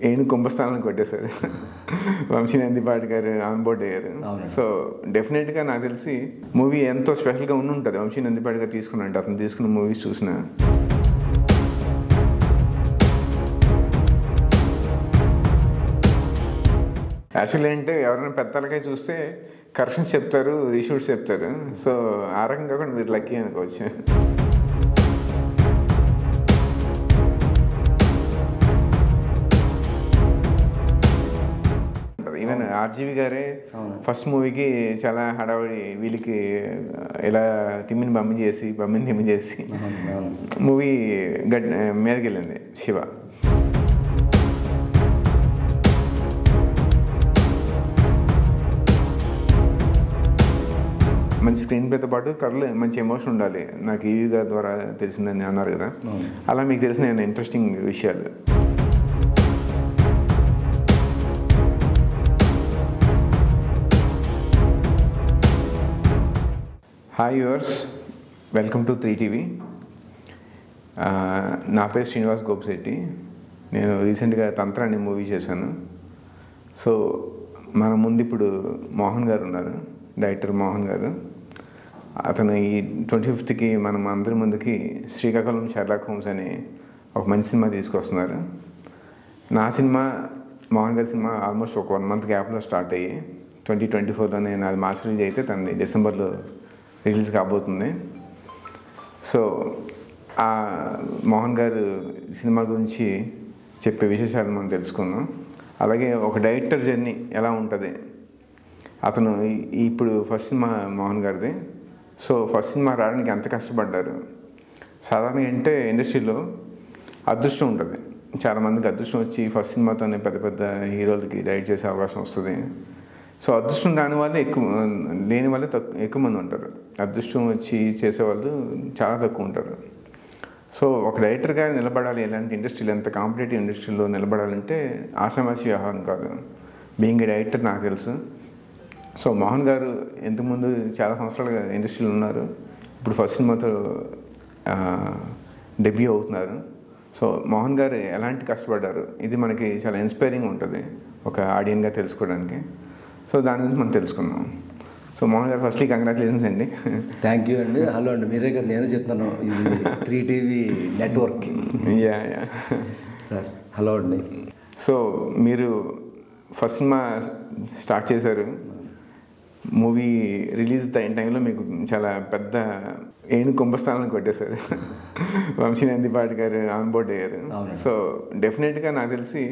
ఏను కుంభస్థానాన్ని కొట్టేశారు. వంశీనందిపాటి గారు ఆన్ బోర్డ్ అయ్యారు. సో డెఫినెట్గా నాకు తెలిసి మూవీ ఎంతో స్పెషల్గా ఉంటుంది. వంశీనందిపాటి గారు తీసుకున్నట్టు అతను తీసుకున్న మూవీస్ చూసిన యాక్చువల్లీ అంటే ఎవరైనా పెద్దలకై చూస్తే కరెక్షన్స్ చెప్తారు, రీషూట్స్ చెప్తారు. సో ఆ రకంగా కూడా మీరు లక్కీ అనుకోవచ్చు. ఈవెన్ ఆర్జీవి గారే ఫస్ట్ మూవీకి చాలా హడావుడి వీళ్ళకి ఇలా తిమ్మిని తిమ్మి చేసి మూవీ మీదకి వెళ్ళింది శివ. మంచి స్క్రీన్ ప్లేతో పాటు కథలు మంచి ఎమోషన్ ఉండాలి. నాకు ఈవీ గారి ద్వారా తెలిసిందని అన్నారు కదా, అలా మీకు తెలిసిన ఇంట్రెస్టింగ్ విషయాలు. Hi viewers, welcome to 3TV. నా పేరు శ్రీనివాస్ గోపిశెట్టి. నేను రీసెంట్గా తంత్ర అనే మూవీ చేశాను. సో మన ముందు ఇప్పుడు మోహన్ గారు ఉన్నారు, డైరెక్టర్ మోహన్ గారు. అతను ఈ 25కి మనం అందరి ముందుకి శ్రీకాకుళం షెర్లాక్ హోమ్స్ అని ఒక మంచి సినిమా తీసుకొస్తున్నారు. నా సినిమా, మోహన్ గారి సినిమా ఆల్మోస్ట్ ఒక 1 మంత్ గ్యాప్లో స్టార్ట్ అయ్యి 2024లోనే నాది మార్చ్ రిలీజ్ అయితే తనది డిసెంబర్లో రిలీజ్ కాబోతుంది. సో ఆ మోహన్ గారు సినిమా గురించి చెప్పే విశేషాలు మనం తెలుసుకుందాం. అలాగే ఒక డైరెక్టర్ జర్నీ ఎలా ఉంటుంది, అతను ఇప్పుడు ఫస్ట్ సినిమా మోహన్ గారిది. సో ఫస్ట్ సినిమా రావడానికి ఎంత కష్టపడ్డారు. సాధారణంగా అంటే ఇండస్ట్రీలో అదృష్టం ఉంటుంది, చాలామందికి అదృష్టం వచ్చి ఫస్ట్ సినిమాతోనే పెద్ద పెద్ద హీరోలకి డైరెక్ట్ చేసే అవకాశం వస్తుంది. సో అదృష్టం దాని వల్ల లేని వాళ్ళే ఎక్కువ మంది ఉంటారు. అదృష్టం వచ్చి చేసేవాళ్ళు చాలా తక్కువ ఉంటారు. సో ఒక డైరెక్టర్గా నిలబడాలి, ఎలాంటి ఇండస్ట్రీలో, ఎంత కాంపిటేటివ్ ఇండస్ట్రీలో నిలబడాలంటే ఆషామాషి వ్యవహారం కాదు. బీయింగ్ డైరెక్టర్ నాకు తెలుసు. సో మోహన్ గారు ఇంతకుముందు చాలా సంవత్సరాలుగా ఇండస్ట్రీలో ఉన్నారు. ఇప్పుడు ఫస్ట్ సినిమాతో డెబ్యూ అవుతున్నారు. సో మోహన్ గారు ఎలాంటి కష్టపడ్డారు, ఇది మనకి చాలా ఇన్స్పైరింగ్ ఉంటుంది ఒక ఆడియన్గా తెలుసుకోవడానికి. సో దాని గురించి మనం తెలుసుకుందాం. సో మోహన్ గారు, ఫస్ట్లీ కంగ్రాచులేషన్స్ అండి. థ్యాంక్ యూ అండి. హలో అండి, మీరే కదా, నేను చెప్తాను, ఇది 3TV network. Yeah sir, hello అండి. సో మీరు ఫస్ట్ సినిమా స్టార్ట్ చేశారు. మూవీ రిలీజ్ టైంలో మీకు చాలా పెద్ద ఏను కుంభస్థానాన్ని కొట్టేశారు. వంశీనందిపాటి గారు ఆన్ బోర్డ్ అయ్యారు. సో డెఫినెట్గా నాకు తెలిసి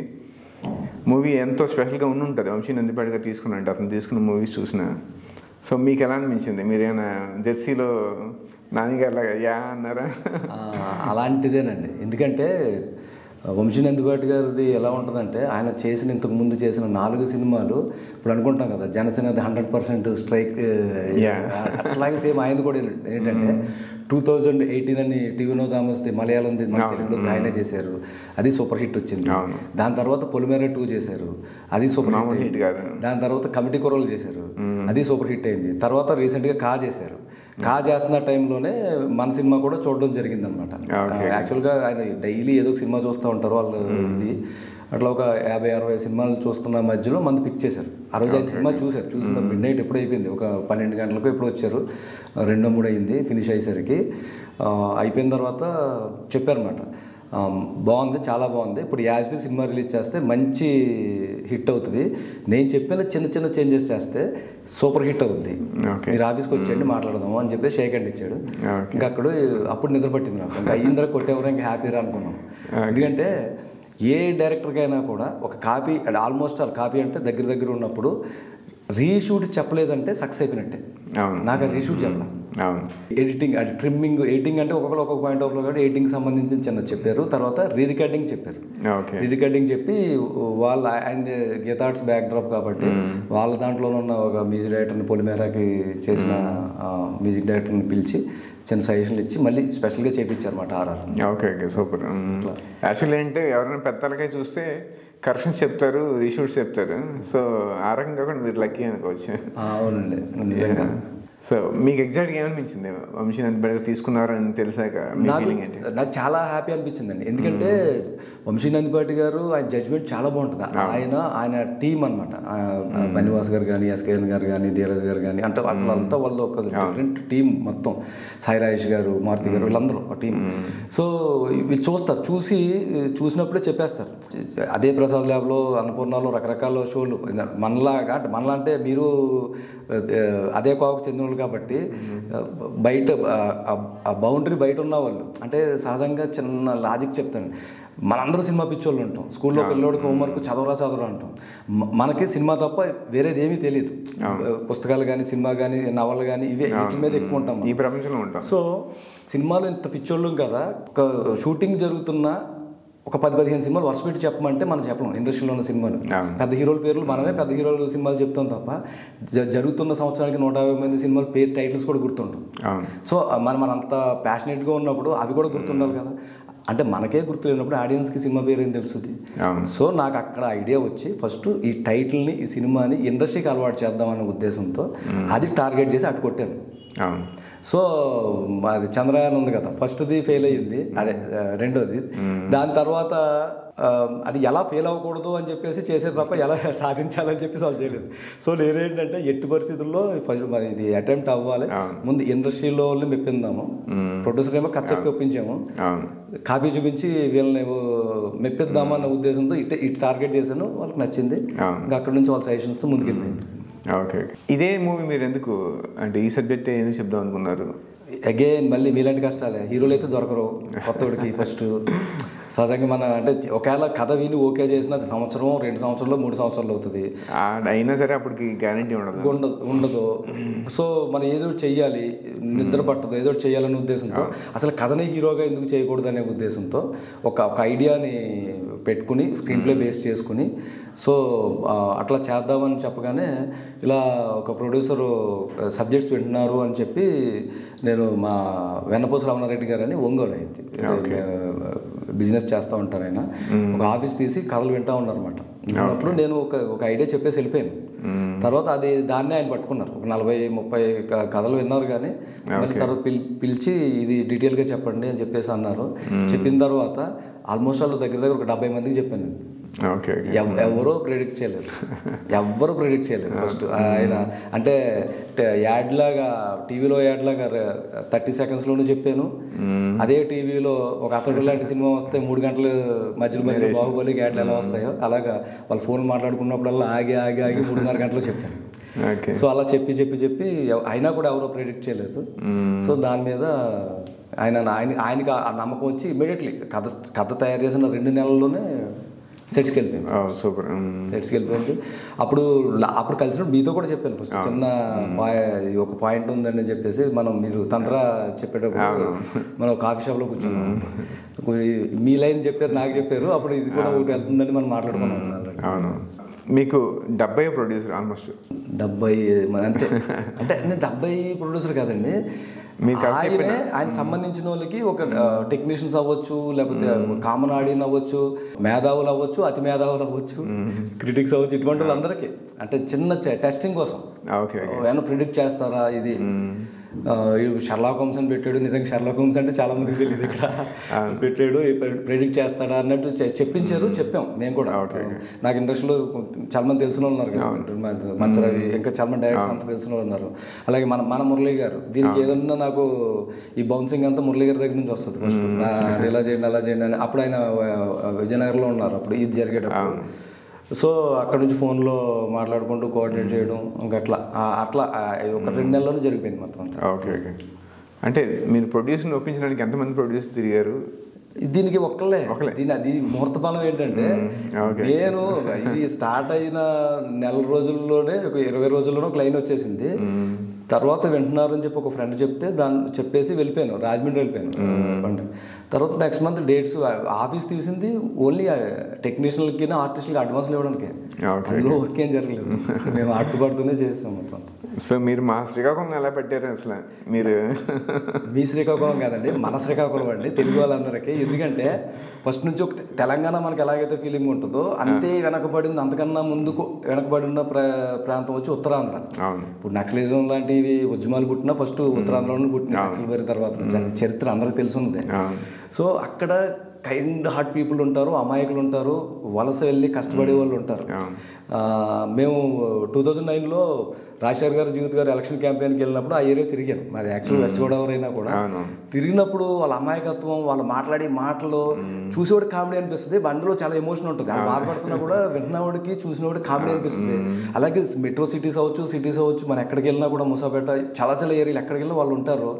మూవీ ఎంతో స్పెషల్గా ఉంటుంది. వంశీనందిపాటి గారు తీసుకున్నట్టు అతను తీసుకున్న మూవీస్ చూసిన. సో మీకు ఎలా అనిపించింది? మీరు ఏమైనా జెర్సీలో నాన్నగారు యా అన్నారా? అలాంటిదేనండి. ఎందుకంటే వంశీనందిపాటి గారిది ఎలా ఉంటుందంటే, ఆయన ఇంతకుముందు చేసిన 4 సినిమాలు ఇప్పుడు అనుకుంటాం కదా, జనసేనది 100% స్ట్రైక్, అట్లాగే సేమ్ ఆయనది కూడా ఏంటంటే 2018 అని టీవీ నో థామస్ది మలయాళంది మన తెలుగులో ఆయనే చేశారు, అది సూపర్ హిట్ వచ్చింది. దాని తర్వాత పొలిమేర 2 చేశారు, అది సూపర్ హిట్ కాదు. దాని తర్వాత కమిటీ కుర్రోలు చేశారు, అది సూపర్ హిట్ అయింది. తర్వాత రీసెంట్గా చేశారు. చేస్తున్న టైంలోనే మన సినిమా కూడా చూడడం జరిగిందనమాట. యాక్చువల్గా ఆయన డైలీ ఏదో ఒక సినిమా చూస్తూ ఉంటారు వాళ్ళు. ఇది అట్లా ఒక 50-60 సినిమాలు చూస్తున్న మధ్యలో మంది పిక్ చేశారు. ఆ రోజు ఆయన సినిమా చూసిన మిడ్ నైట్ ఎప్పుడు అయిపోయింది, ఒక 12 గంటలకు ఎప్పుడు వచ్చారు, 2-3 అయింది ఫినిష్ అయ్యేసరికి. అయిపోయిన తర్వాత చెప్పారన్నమాట, బాగుంది, చాలా బాగుంది, ఇప్పుడు యాజ్టీ సినిమా రిలీజ్ చేస్తే మంచి హిట్ అవుతుంది, నేను చెప్పిన చిన్న చిన్న చేంజెస్ చేస్తే సూపర్ హిట్ అవుతుంది, మీరు ఆఫీస్కి వచ్చేయండి మాట్లాడదాము అని చెప్పి షేక్ హ్యాండ్ ఇచ్చాడు. ఇంకా అప్పుడు నిద్ర పట్టింది నాకు. ఇంకా అయ్యిందర కొట్టేవరం ఇంకా హ్యాపీరా అనుకున్నాం. ఎందుకంటే ఏ డైరెక్టర్కైనా కూడా ఒక కాపీ, ఆల్మోస్ట్ కాపీ అంటే దగ్గర ఉన్నప్పుడు రీషూట్ చెప్పలేదంటే సక్సెస్ అయిపోయినట్టే. నాకు రీషూట్ చెప్పాల. ఎడిటింగ్, అది ట్రిమ్మింగ్, ఎడిటింగ్ అంటే ఒక్కొక్క పాయింట్ ఆఫ్ లో కాబట్టి ఎడిటింగ్ సంబంధించి చిన్న చెప్పారు. తర్వాత రికార్డింగ్ చెప్పారు. రికార్డింగ్ చెప్పి ఆయన గీతార్ట్స్ బ్యాక్ డ్రాప్ కాబట్టి వాళ్ళ దాంట్లోనే ఉన్న ఒక మ్యూజిక్ డైరెక్టర్ని, పొలిమేరాకి చేసిన మ్యూజిక్ డైరెక్టర్ని పిలిచి చిన్న సజెషన్లు ఇచ్చి మళ్ళీ స్పెషల్గా చేయించారు అన్నమాట ఆర్ఆర్. Okay, super. యాక్చువల్లీ అంటే ఎవరైనా పెద్దలకై చూస్తే కరెక్షన్స్ చెప్తారు, రీషూట్స్ చెప్తారు. సో ఆ రకంగా కూడా మీరు లక్కీ అనుకోవచ్చు. అవునండి, నిజంగా. సో మీకు ఎగ్జాక్ట్గా ఏమనిపించింది వంశీనంద్ తీసుకున్నారని తెలిసాక మీ ఫీలింగ్ ఏంటి? నాకు చాలా హ్యాపీ అనిపించిందండి. ఎందుకంటే వంశీనంద్ గారు ఆయన జడ్జ్మెంట్ చాలా బాగుంటుంది. ఆయన టీం అనమాట. బన్నివాస్ గారు కానీ, ఎస్కేఎన్ గారు కానీ, ధీరజ్ గారు కానీ, అంటే అసలు అంతా వాళ్ళు ఒక డిఫరెంట్ టీం మొత్తం. సాయి రాజేష్ గారు, మారుతి గారు, వీళ్ళందరూ ఒక టీం. సో వీళ్ళు చూస్తారు, చూసినప్పుడే చెప్పేస్తారు. అదే ప్రసాద్ ల్యాబ్లో, అన్నపూర్ణలో రకరకాల షోలు మనలా అంటే మీరు అదే కోవకు చెందిన వాళ్ళు కాబట్టి బయట ఆ బౌండరీ బయట ఉన్న వాళ్ళు అంటే సహజంగా చిన్న లాజిక్ చెప్తాను. మనందరూ సినిమా పిచ్చోళ్ళు ఉంటాం. స్కూల్లో పిల్లోడికి హోంవర్క్ చదవరా అంటాం. మనకి సినిమా తప్ప వేరేది ఏమీ తెలియదు. పుస్తకాలు కానీ, సినిమా కానీ, నవలు కానీ ఇవే వీటి మీద ఎక్కువ ఉంటాం, ఈ ప్రపంచంలో ఉంటాం. సో సినిమాలు ఇంత పిచ్చోళ్ళం కదా, ఒక షూటింగ్ జరుగుతున్న ఒక 10-15 సినిమాలు వరుస పెట్టి చెప్పమంటే మనం చెప్పలేం. ఇండస్ట్రీలో ఉన్న సినిమాలు పెద్ద హీరోల పేర్లు మనమే పెద్ద హీరోల సినిమాలు చెప్తాం తప్ప జరుగుతున్న సంవత్సరానికి 150 మంది సినిమాల పేరు టైటిల్స్ కూడా గుర్తుండవు. సో మనం అంత ప్యాషనేట్గా ఉన్నప్పుడు అవి కూడా గుర్తుండాలి కదా. అంటే మనకే గుర్తు లేనప్పుడు ఆడియన్స్కి సినిమా పేరు ఏం తెలుస్తుంది. సో నాకు అక్కడ ఐడియా వచ్చి ఫస్ట్ ఈ టైటిల్ని, ఈ సినిమాని ఇండస్ట్రీకి అలవాటు చేద్దామనే ఉద్దేశంతో అది టార్గెట్ చేసి అటు కొట్టాను. సో అది చంద్రయాన్ ఉంది కదా, ఫస్ట్ది ఫెయిల్ అయ్యింది, అదే రెండోది. దాని తర్వాత అది ఎలా ఫెయిల్ అవ్వకూడదు అని చెప్పేసి చేసేది తప్ప ఎలా సాధించాలని చెప్పేసి వాళ్ళు చేయలేదు. సో నేనేంటంటే ఎట్టి పరిస్థితుల్లో ఫస్ట్ ఇది అటెంప్ట్ అవ్వాలి, ముందు ఇండస్ట్రీలో వాళ్ళని మెప్పిందాము. ప్రొడ్యూసర్ ఏమో కథ చెప్పి ఒప్పించాము, కాపీ చూపించి వీళ్ళని మెప్పిద్దాము అన్న ఉద్దేశంతో ఇటు టార్గెట్ చేశాను. వాళ్ళకి నచ్చింది, ఇంకా అక్కడ నుంచి వాళ్ళ సజెషన్స్తో ముందుకెళ్ళిపోయింది. ఓకే. ఇదే మూవీ మీరు ఎందుకు అంటే ఈ సబ్జెక్ట్ ఎందుకు చెప్దాం అనుకున్నారు? అగైన్ మళ్ళీ మీలాంటి కష్టాలే. హీరోలు అయితే దొరకరు కొత్తోడికి. ఫస్ట్ సహజంగా మన అంటే ఒకవేళ కథ విని ఓకే చేసిన అది 1 సంవత్సరం, 2 సంవత్సరాలు, 3 సంవత్సరాలు అవుతుంది. అయినా సరే అప్పటికి గ్యారంటీ ఉండదు. సో మనం ఏదో చెయ్యాలి, నిద్ర పట్టదు, ఏదో చేయాలనే ఉద్దేశంతో, అసలు కథని హీరోగా ఎందుకు చేయకూడదు అనే ఉద్దేశంతో ఒక ఐడియాని పెట్టుకుని స్క్రీన్ ప్లే బేస్ చేసుకుని సో అట్లా చేద్దామని చెప్పగానే ఇలా ఒక ప్రొడ్యూసరు సబ్జెక్ట్స్ వింటున్నారు అని చెప్పి నేను మా వెన్నపూస రమణారెడ్డి గారు అని ఒంగోలు అయింది బిజినెస్ చేస్తూ ఉంటారు ఆయన. ఒక ఆఫీస్ తీసి కథలు వింటూ ఉన్నారన్నమాట. అప్పుడు నేను ఒక ఐడియా చెప్పేసి వెళ్ళిపోయాను. తర్వాత దాన్నే ఆయన పట్టుకున్నారు. ఒక 40-30 కథలు విన్నారు కానీ మళ్ళీ తర్వాత పిలిచి ఇది డీటెయిల్గా చెప్పండి అని చెప్పేసి అన్నారు. చెప్పిన తర్వాత ఆల్మోస్ట్ వాళ్ళు దగ్గర ఒక 70 మందికి చెప్పాను. ఎవరో ప్రెడిక్ట్ చేయలేదు ఫస్ట్. ఆయన అంటే యాడ్ లాగా, టీవీలో యాడ్ లాగా 30 సెకండ్స్లోనూ చెప్పాను. అదే టీవీలో ఒక అతడు లాంటి సినిమా వస్తే 3 గంటలు మధ్యలో బాహుబలి యాడ్లు ఎలా వస్తాయో అలాగా వాళ్ళు ఫోన్ మాట్లాడుకున్నప్పుడల్లా ఆగి 3.5 గంటలు చెప్పాను. సో అలా చెప్పి అయినా కూడా ఎవరో ప్రెడిక్ట్ చేయలేదు. సో దాని మీద ఆయనకి ఆ నమ్మకం వచ్చి ఇమీడియట్లీ కథ తయారు చేసిన 2 నెలల్లోనే సెట్స్కి వెళ్ళిపోయింది. సూపర్. సెట్స్కి వెళ్ళిపోయింది. అప్పుడు కలిసినప్పుడు మీతో కూడా చెప్పాను ఫస్ట్ చిన్న ఒక పాయింట్ ఉందని చెప్పేసి మీరు తంత్ర చెప్పేటప్పుడు మనం కాఫీ షాప్లో కూర్చున్నాం. మీ లైన్ చెప్పారు, నాకు చెప్పారు. అప్పుడు ఇది కూడా ఒకటి వెళ్తుందని మనం మాట్లాడుకున్నాం. మీకు 70 ప్రొడ్యూసర్ ఆల్మోస్ట్ 70 అంతే. అంటే నేను 70 ప్రొడ్యూసర్ కాదండి, ఆయన సంబంధించిన వాళ్ళకి ఒక టెక్నీషియన్స్ అవ్వచ్చు, లేకపోతే కామన్ ఆడియన్ అవ్వచ్చు, మేధావులు అవ్వచ్చు, అతి మేధావులు అవ్వచ్చు, క్రిటిక్స్ అవ్వచ్చు, ఇటువంటి వాళ్ళందరికీ అంటే చిన్న టెస్టింగ్ కోసం ఏమైనా ప్రిడిక్ట్ చేస్తారా, ఇది షర్లాక్ హోమ్స్ అని పెట్టాడు. నిజంగా షర్లాక్ హోమ్స్ అంటే చాలా మందికి తెలియదు, ఇక్కడ పెట్టాడు, ప్రిడిక్ట్ చేస్తాడా అన్నట్టు చెప్పించారు. చెప్పాం మేము కూడా. నాకు ఇండస్ట్రీలో చాలా మంది తెలిసిన వాళ్ళు ఉన్నారు కదా, మంచరవి, ఇంకా చాలా మంది డైరెక్టర్స్ అంతా తెలిసిన వాళ్ళు ఉన్నారు. అలాగే మన మురళీ గారు, దీనికి ఏదన్నా నాకు ఈ బౌన్సింగ్ అంతా మురళీ గారి దగ్గర నుంచి వస్తుంది ఫస్ట్. ఇలా చేయండి అలా చేయండి అని. అప్పుడు ఆయన విజయనగరంలో ఉన్నారు అప్పుడు ఇది జరిగేటప్పుడు. సో అక్కడ నుంచి ఫోన్లో మాట్లాడుకుంటూ కోఆర్డినేట్ చేయడం, ఇంకా అట్లా ఒక 2 నెలల్లోనే జరిగిపోయింది మొత్తం అంతా. ఓకే. అంటే మీరు ప్రొడ్యూసర్ని ఒప్పించడానికి ఎంతమంది ప్రొడ్యూసర్ తిరిగారు? దీనికి ఒక్కలే. దీని ముహూర్త బలం ఏంటంటే, నేను ఇది స్టార్ట్ అయిన 1 నెల రోజుల్లోనే ఒక 20 రోజుల్లోనే ఒక లైన్ వచ్చేసింది. తర్వాత వింటున్నారు అని చెప్పి ఒక ఫ్రెండ్ చెప్తే దాన్ని చెప్పేసి వెళ్ళిపోయాను, రాజమండ్రి వెళ్ళిపోయాను. తర్వాత నెక్స్ట్ మంత్ డేట్స్ ఆఫీస్ తీసింది ఓన్లీ టెక్నీషియన్లకి ఆర్టిస్టులకి అడ్వాన్స్లు ఇవ్వడానికి. అందులో వర్క్ ఏం జరగలేదు, మేము ఆడుతూ చేస్తాం మొత్తం. సో మీరు మా శ్రీకాకుళం ఎలా పెట్టారు అసలు? మీరు మీ శ్రీకాకుళం కాదండి, మన శ్రీకాకుళం అండి, తెలుగు వాళ్ళందరికీ. ఎందుకంటే ఫస్ట్ నుంచి ఒక తెలంగాణ మనకి ఎలాగైతే ఫీలింగ్ ఉంటుందో అంతే వెనకబడింది, అంతకన్నా ముందుకు వెనకబడిన ప్రాంతం వచ్చి ఉత్తరాంధ్ర. ఇప్పుడు నక్సలిజం లాంటి ఇవి ఉద్యమాలు పుట్టినా ఫస్ట్ ఉత్తరాంధ్రలోనే పుట్టిన నక్సల్బరీ తర్వాత చరిత్ర అందరికి తెలిసి ఉంది. సో అక్కడ కైండ్ హార్ట్ పీపుల్ ఉంటారు, అమాయకులు ఉంటారు, వలస వెళ్ళి కష్టపడే వాళ్ళు ఉంటారు. మేము 2009లో రాజశేఖర్ గారు, జీవిత్ గారు ఎలక్షన్ క్యాంపెయిన్కి వెళ్ళినప్పుడు ఆ ఏరియా తిరిగాను. మాది యాక్చువల్ వెస్ట్ గోదావరి అయినా కూడా తిరిగినప్పుడు వాళ్ళ అమాయకత్వం, వాళ్ళు మాట్లాడే మాటలు చూసేవాడికి కామెడీ అనిపిస్తుంది. అందులో చాలా ఎమోషన్ ఉంటుంది. వాళ్ళు బాధపడుతున్నా కూడా వింటున్నవాడికి చూసినవాడికి కామెడీ అనిపిస్తుంది. అలాగే మెట్రో సిటీస్ అవ్వచ్చు, మనం ఎక్కడికి వెళ్ళినా కూడా ముసాపేట చాలా ఏరియాలు ఎక్కడికి వెళ్ళినా వాళ్ళు ఉంటారు.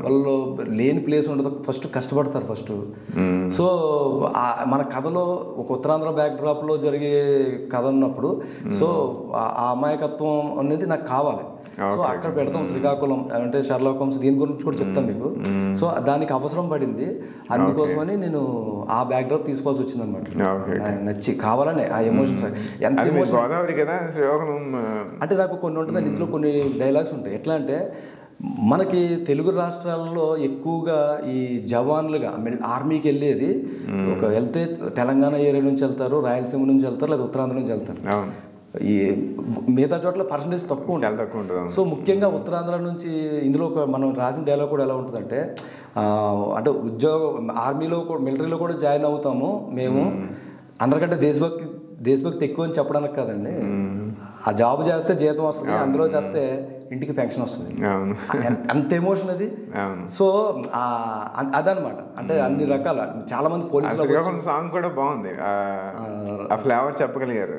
వాళ్ళు లేని ప్లేస్ ఉండదు, ఫస్ట్ కష్టపడతారు ఫస్ట్. సో మన కథలో ఒక ఉత్తరాంధ్ర బ్యాక్ డ్రాప్లో జరిగే కథ ఉన్నప్పుడు సో ఆ అమాయకత్వం అనేది నాకు కావాలి. సో అక్కడ పెడతాం శ్రీకాకుళం అంటే షెర్లాక్ హోమ్స్, దీని గురించి కూడా చెప్తాను మీకు. సో దానికి అవసరం పడింది, అందుకోసమని నేను ఆ బ్యాక్ డ్రాప్ తీసుకోవాల్సి వచ్చింది అనమాట. నచ్చి కావాలనే ఆ ఎమోషన్స్ ఎంత ఎమోషన్ అంటే నాకు కొన్ని ఉంటుందండి. ఇందులో కొన్ని డైలాగ్స్ ఉంటాయి. ఎట్లా అంటే మనకి తెలుగు రాష్ట్రాల్లో ఎక్కువగా ఈ జవాన్లుగా ఆర్మీకి వెళ్ళేది ఒక వెళ్తే తెలంగాణ ఏరియా నుంచి వెళ్తారు, రాయలసీమ నుంచి వెళ్తారు, లేదా ఉత్తరాంధ్ర నుంచి వెళ్తారు. ఈ మిగతా చోట్ల పర్సంటేజ్ తక్కువ ఉంటుంది. సో ముఖ్యంగా ఉత్తరాంధ్ర నుంచి ఇందులో మనం రాసిన డైలాగ్ కూడా ఎలా ఉంటుందంటే అంటే ఉద్యోగం ఆర్మీలో కూడా మిలిటరీలో కూడా జాయిన్ అవుతాము మేము, అందరికంటే దేశభక్తి ఎక్కువ అని చెప్పడానికి కాదండి. ఆ జాబ్ చేస్తే జీతం వస్తుంది, అందులో చేస్తే ఇంటికి పెన్షన్ వస్తుంది. అంత ఎమోషన్ అది. సో అదనమాట. అంటే అన్ని రకాల చాలా మంది పోలీసులు సాంగ్ కూడా బాగుంది, ఆ ఫ్లేవర్ చెప్పగలిగారు.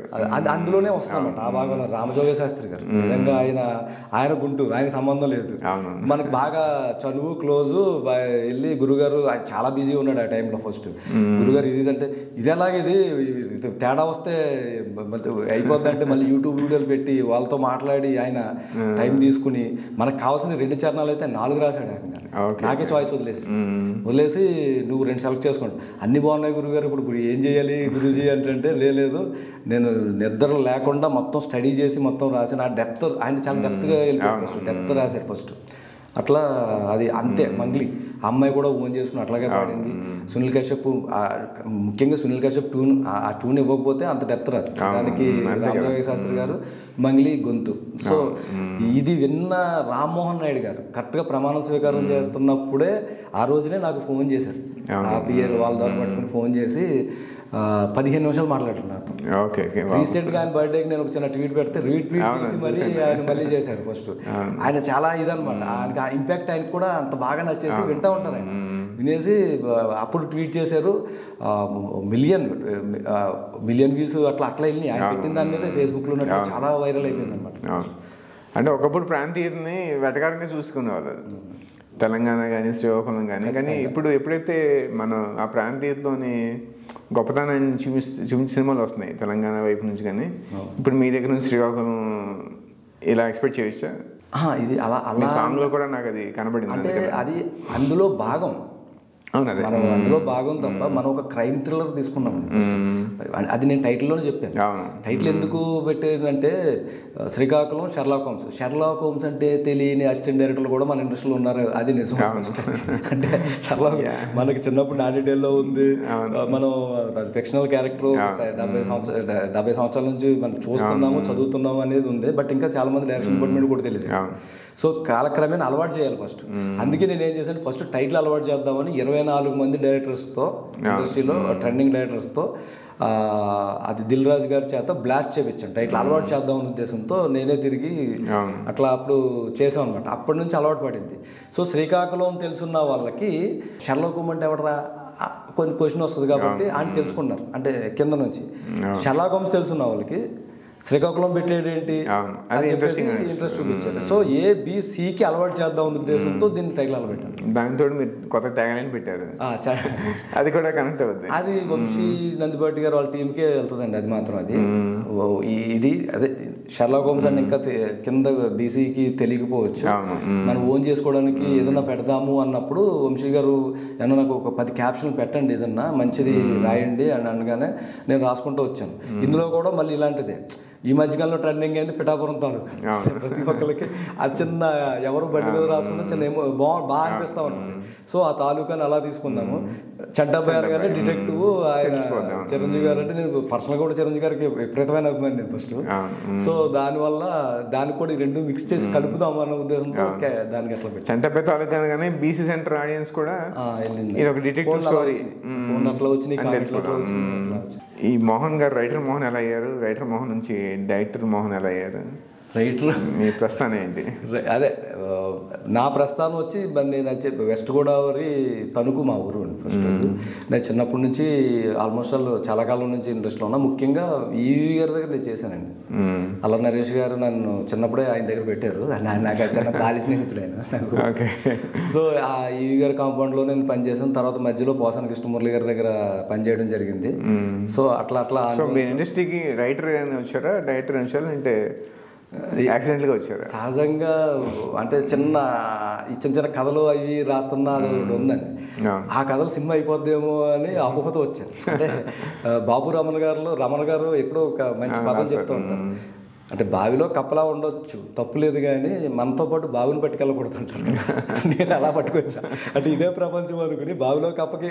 అందులోనే వస్తుందన్నమాట ఆ భాగంలో. రామజోగ శాస్త్రి గారు నిజంగా ఆయన గుంటూరు, ఆయన సంబంధం లేదు, మనకి బాగా చనువు క్లోజు. వెళ్ళి గురుగారు చాలా బిజీ ఉన్నాడు ఆ టైంలో. ఫస్ట్ గురుగారు ఇది అంటే ఇది ఎలాగే ఇది తేడా వస్తే అయిపోద్ది అంటే మళ్ళీ యూట్యూబ్ వీడియోలు పెట్టి వాళ్ళతో మాట్లాడి ఆయన టైం తీసుకుని మనకు కావాల్సిన 2 చరణాలు అయితే 4 రాశాడు ఆయన. నాకే చాయిస్ వదిలేసి నువ్వు 2 సెలెక్ట్ చేసుకోండి, అన్ని బాగున్నాయి గురుగారు, ఇప్పుడు ఏం చేయాలి గురూజీ అంటే లేదు నేను నిద్ర లేకుండా మొత్తం స్టడీ చేసి మొత్తం రాశాను. ఆ డెప్త్ ఆయన చాలా డెప్త్గా వెళ్ళిపోయాడు ఫస్ట్, డెప్త్ రాశాడు ఫస్ట్. అట్లా అది అంతే. మంగ్లీ అమ్మాయి కూడా ఓన్ చేసుకుని అట్లాగే పాడింది. సునీల్ కశ్యప్ ముఖ్యంగా సునీల్ కశ్యప్ ఆ ట్యూన్ ఇవ్వకపోతే అంత డెప్త్ రాదు. దానికి రామజోగ శాస్త్రి గారు మంగ్లీ గొంతు. సో ఇది విన్న రామ్మోహన్ నాయుడు గారు కరెక్ట్గా ప్రమాణ స్వీకారం చేస్తున్నప్పుడే ఆ రోజునే నాకు ఫోన్ చేశారు. ఆ పిఏలు వాళ్ళ ద్వారా పట్టుకుని ఫోన్ చేసి 15 నిమిషాలు మాట్లాడుతున్నారు. రీసెంట్గా ఆయన బర్త్డేకి నేను ఒక చిన్న ట్వీట్ పెడితే రీట్వీట్ చేసి మళ్ళీ ఆయన మళ్ళీ చేశారు. ఫస్ట్ ఆయన చాలా ఇదనమాట, ఆయనకి ఆ ఇంపాక్ట్ ఆయనకు కూడా అంత బాగా నచ్చేసి వింటూ ఉంటారు. ఆయన వినేసి అప్పుడు ట్వీట్ చేశారు. మిలియన్ వ్యూస్ అట్లా వెళ్ళి ఆయన పెట్టిన దాని మీద ఫేస్బుక్లో ఉన్నట్టు చాలా వైరల్ అయిపోయింది అనమాట. అంటే ఒకప్పుడు ప్రాంతీయతని వెటకారంగా చూసుకునేవాళ్ళు, తెలంగాణ కానీ శ్రీకాకుళం కానీ ఇప్పుడు ఎప్పుడైతే మనం ఆ ప్రాంతీయతలోని గొప్పతనాన్ని చూపించే సినిమాలు వస్తున్నాయి తెలంగాణ వైపు నుంచి, కానీ ఇప్పుడు మీ దగ్గర నుంచి శ్రీకాకుళం ఇలా ఎక్స్పెక్ట్ చేయొచ్చా? ఇది అలా సాంగ్లో కూడా నాకు అది కనబడింది. అంటే అది అందులో భాగం, మనం అందులో భాగం తప్ప మనం ఒక క్రైమ్ థ్రిల్లర్ తీసుకున్నాం. అది నేను టైటిల్లోనే చెప్పాను. టైటిల్ ఎందుకు పెట్టేదంటే శ్రీకాకుళం షెర్లాక్ హోమ్స్ అంటే తెలియని అసిస్టెంట్ డైరెక్టర్లు కూడా మన ఇండస్ట్రీలో ఉన్నారు. అది నిజం. అంటే షెర్లాక్ మనకి చిన్నప్పుడు నానిడేల్లో ఉంది, మనం ఫిక్షనల్ క్యారెక్టర్ 70 సంవత్సరాల నుంచి మనం చూస్తున్నాము చదువుతున్నాము అనేది ఉంది. బట్ ఇంకా చాలా మంది డైరెక్షన్ డిపార్ట్మెంట్ కూడా తెలియదు. సో కాలక్రమేణా అలవాటు చేయాలి ఫస్ట్. అందుకే నేను ఏం చేశాను, ఫస్ట్ టైటిల్ అలవాటు చేద్దామని 24 మంది డైరెక్టర్స్తో, ఇండస్ట్రీలో ట్రెండింగ్ డైరెక్టర్స్తో అది దిల్ రాజు గారి చేత బ్లాస్ట్ చేయించాను. టైటిల్ అలవాటు చేద్దామనే ఉద్దేశంతో నేనే తిరిగి అట్లా అప్పుడు చేసాం అనమాట. అప్పటి నుంచి అలవాటు పడింది. సో శ్రీకాకుళం తెలుసున్న వాళ్ళకి షెర్లాక్ హోమ్స్ అంటే ఎవడరా కొన్ని క్వశ్చన్ వస్తుంది కాబట్టి ఆయన తెలుసుకున్నారు. అంటే కింద నుంచి షెర్లాక్ హోమ్స్ తెలుసున్న వాళ్ళకి శ్రీకాకుళం పెట్టేది ఏంటి అని చెప్పేసి ఇంట్రెస్ట్ చూపించారు. సో ABCకి అలవాటు చేద్దాం అనే ఉద్దేశంతో దీన్ని టైటిల్ అలా పెట్టాను. దానితో మీరు కొత్త ట్యాగ్లైన్ పెట్టారు, అది కూడా కనెక్ట్ అవుతుంది. అది వంశీ నందిపాటి గారు వాళ్ళ టీంకే వెళ్తుందండి. అది మాత్రం అది ఇది అదే షెర్లాక్ హోమ్స్ అని ఇంకా కింద BCకి తెలియకపోవచ్చు. మనం ఓన్ చేసుకోవడానికి ఏదన్నా పెడదాము అన్నప్పుడు వంశీ గారు ఏమన్నా నాకు ఒక 10 క్యాప్షన్లు పెట్టండి, ఏదన్నా మంచిది రాయండి అని అనగానే నేను రాసుకుంటూ వచ్చాను. ఇందులో కూడా మళ్ళీ ఇలాంటిదే ఈ మధ్యకాలంలో ట్రెండింగ్ అయింది పిఠాపురం తాలూకా. ప్రతి ఒక్కరికి ఆ చిన్న ఎవరు బండి మీద రాసుకున్నా చిన్న బాగా అనిపిస్తూ ఉంటుంది. సో ఆ తాలూకాని అలా తీసుకుందాము. చంటబ్బాయి గారు డిటెక్టివ్, ఆయన చిరంజీవి గారు అంటే నేను పర్సనల్గా కూడా చిరంజీవి గారికి విపరీతమైన అభిమాని నేను ఫస్ట్. సో దానివల్ల దానికి కూడా ఈ రెండు మిక్స్ చేసి కలుపుదాం అన్న ఉద్దేశంతో దానికి అట్లా పెట్టి చంటబ్బాయి తాలూకా అనగానే బీసీ సెంటర్ ఆడియన్స్ కూడా ఇది ఒక డిటెక్టివ్ స్టోరీ అట్లా వచ్చినాయి. ఈ మోహన్ గారు రైటర్ మోహన్ ఎలా అయ్యారు, రైటర్ మోహన్ నుంచి డైరెక్టర్ మోహన్ ఎలా అయ్యారు, రైటర్ మీ ప్రస్థానం ఏంటి? అదే నా ప్రస్థానం వచ్చి నేను వెస్ట్ గోదావరి తణుకు మా ఊరు అండి ఫస్ట్. నేను చిన్నప్పటి నుంచి ఆల్మోస్ట్ చాలా కాలం నుంచి ఇంట్రెస్ట్లో ఉన్నా. ముఖ్యంగా ఈవీ గారి దగ్గర నేను చేశానండి. అల్లరి నరేష్ గారు నన్ను చిన్నప్పుడే ఆయన దగ్గర పెట్టారు. నాకు చిన్న బాల్య స్నేహితుడు ఆయన. సో ఆ ఈవీ గారి కాంపౌండ్లో నేను పనిచేసాను. తర్వాత మధ్యలో పోసాన కృష్ణమురళి గారి దగ్గర పనిచేయడం జరిగింది. సో అట్లా ఇండస్ట్రీకి రైటర్ వచ్చారా, డైరెక్టర్ వచ్చారా అంటే యాక్సిడెంట్గా వచ్చారు? సహజంగా అంటే చిన్న చిన్న కథలు అవి రాస్తున్నా అది ఒకటి ఉందండి. ఆ కథలు సినిమా అయిపోద్దేమో అని అపోహతో వచ్చాను. అంటే బాబు రమణ గారు ఎప్పుడో ఒక మంచి పదం చెప్తూ ఉంటారు. అంటే బావిలో కప్పలా ఉండొచ్చు, తప్పు లేదు, కానీ మనతో పాటు బావిని పట్టుకెళ్ళకూడదు అంటారు. నేను అలా పట్టుకొచ్చా. అంటే ఇదే ప్రపంచం అనుకుని బావిలో కప్పకి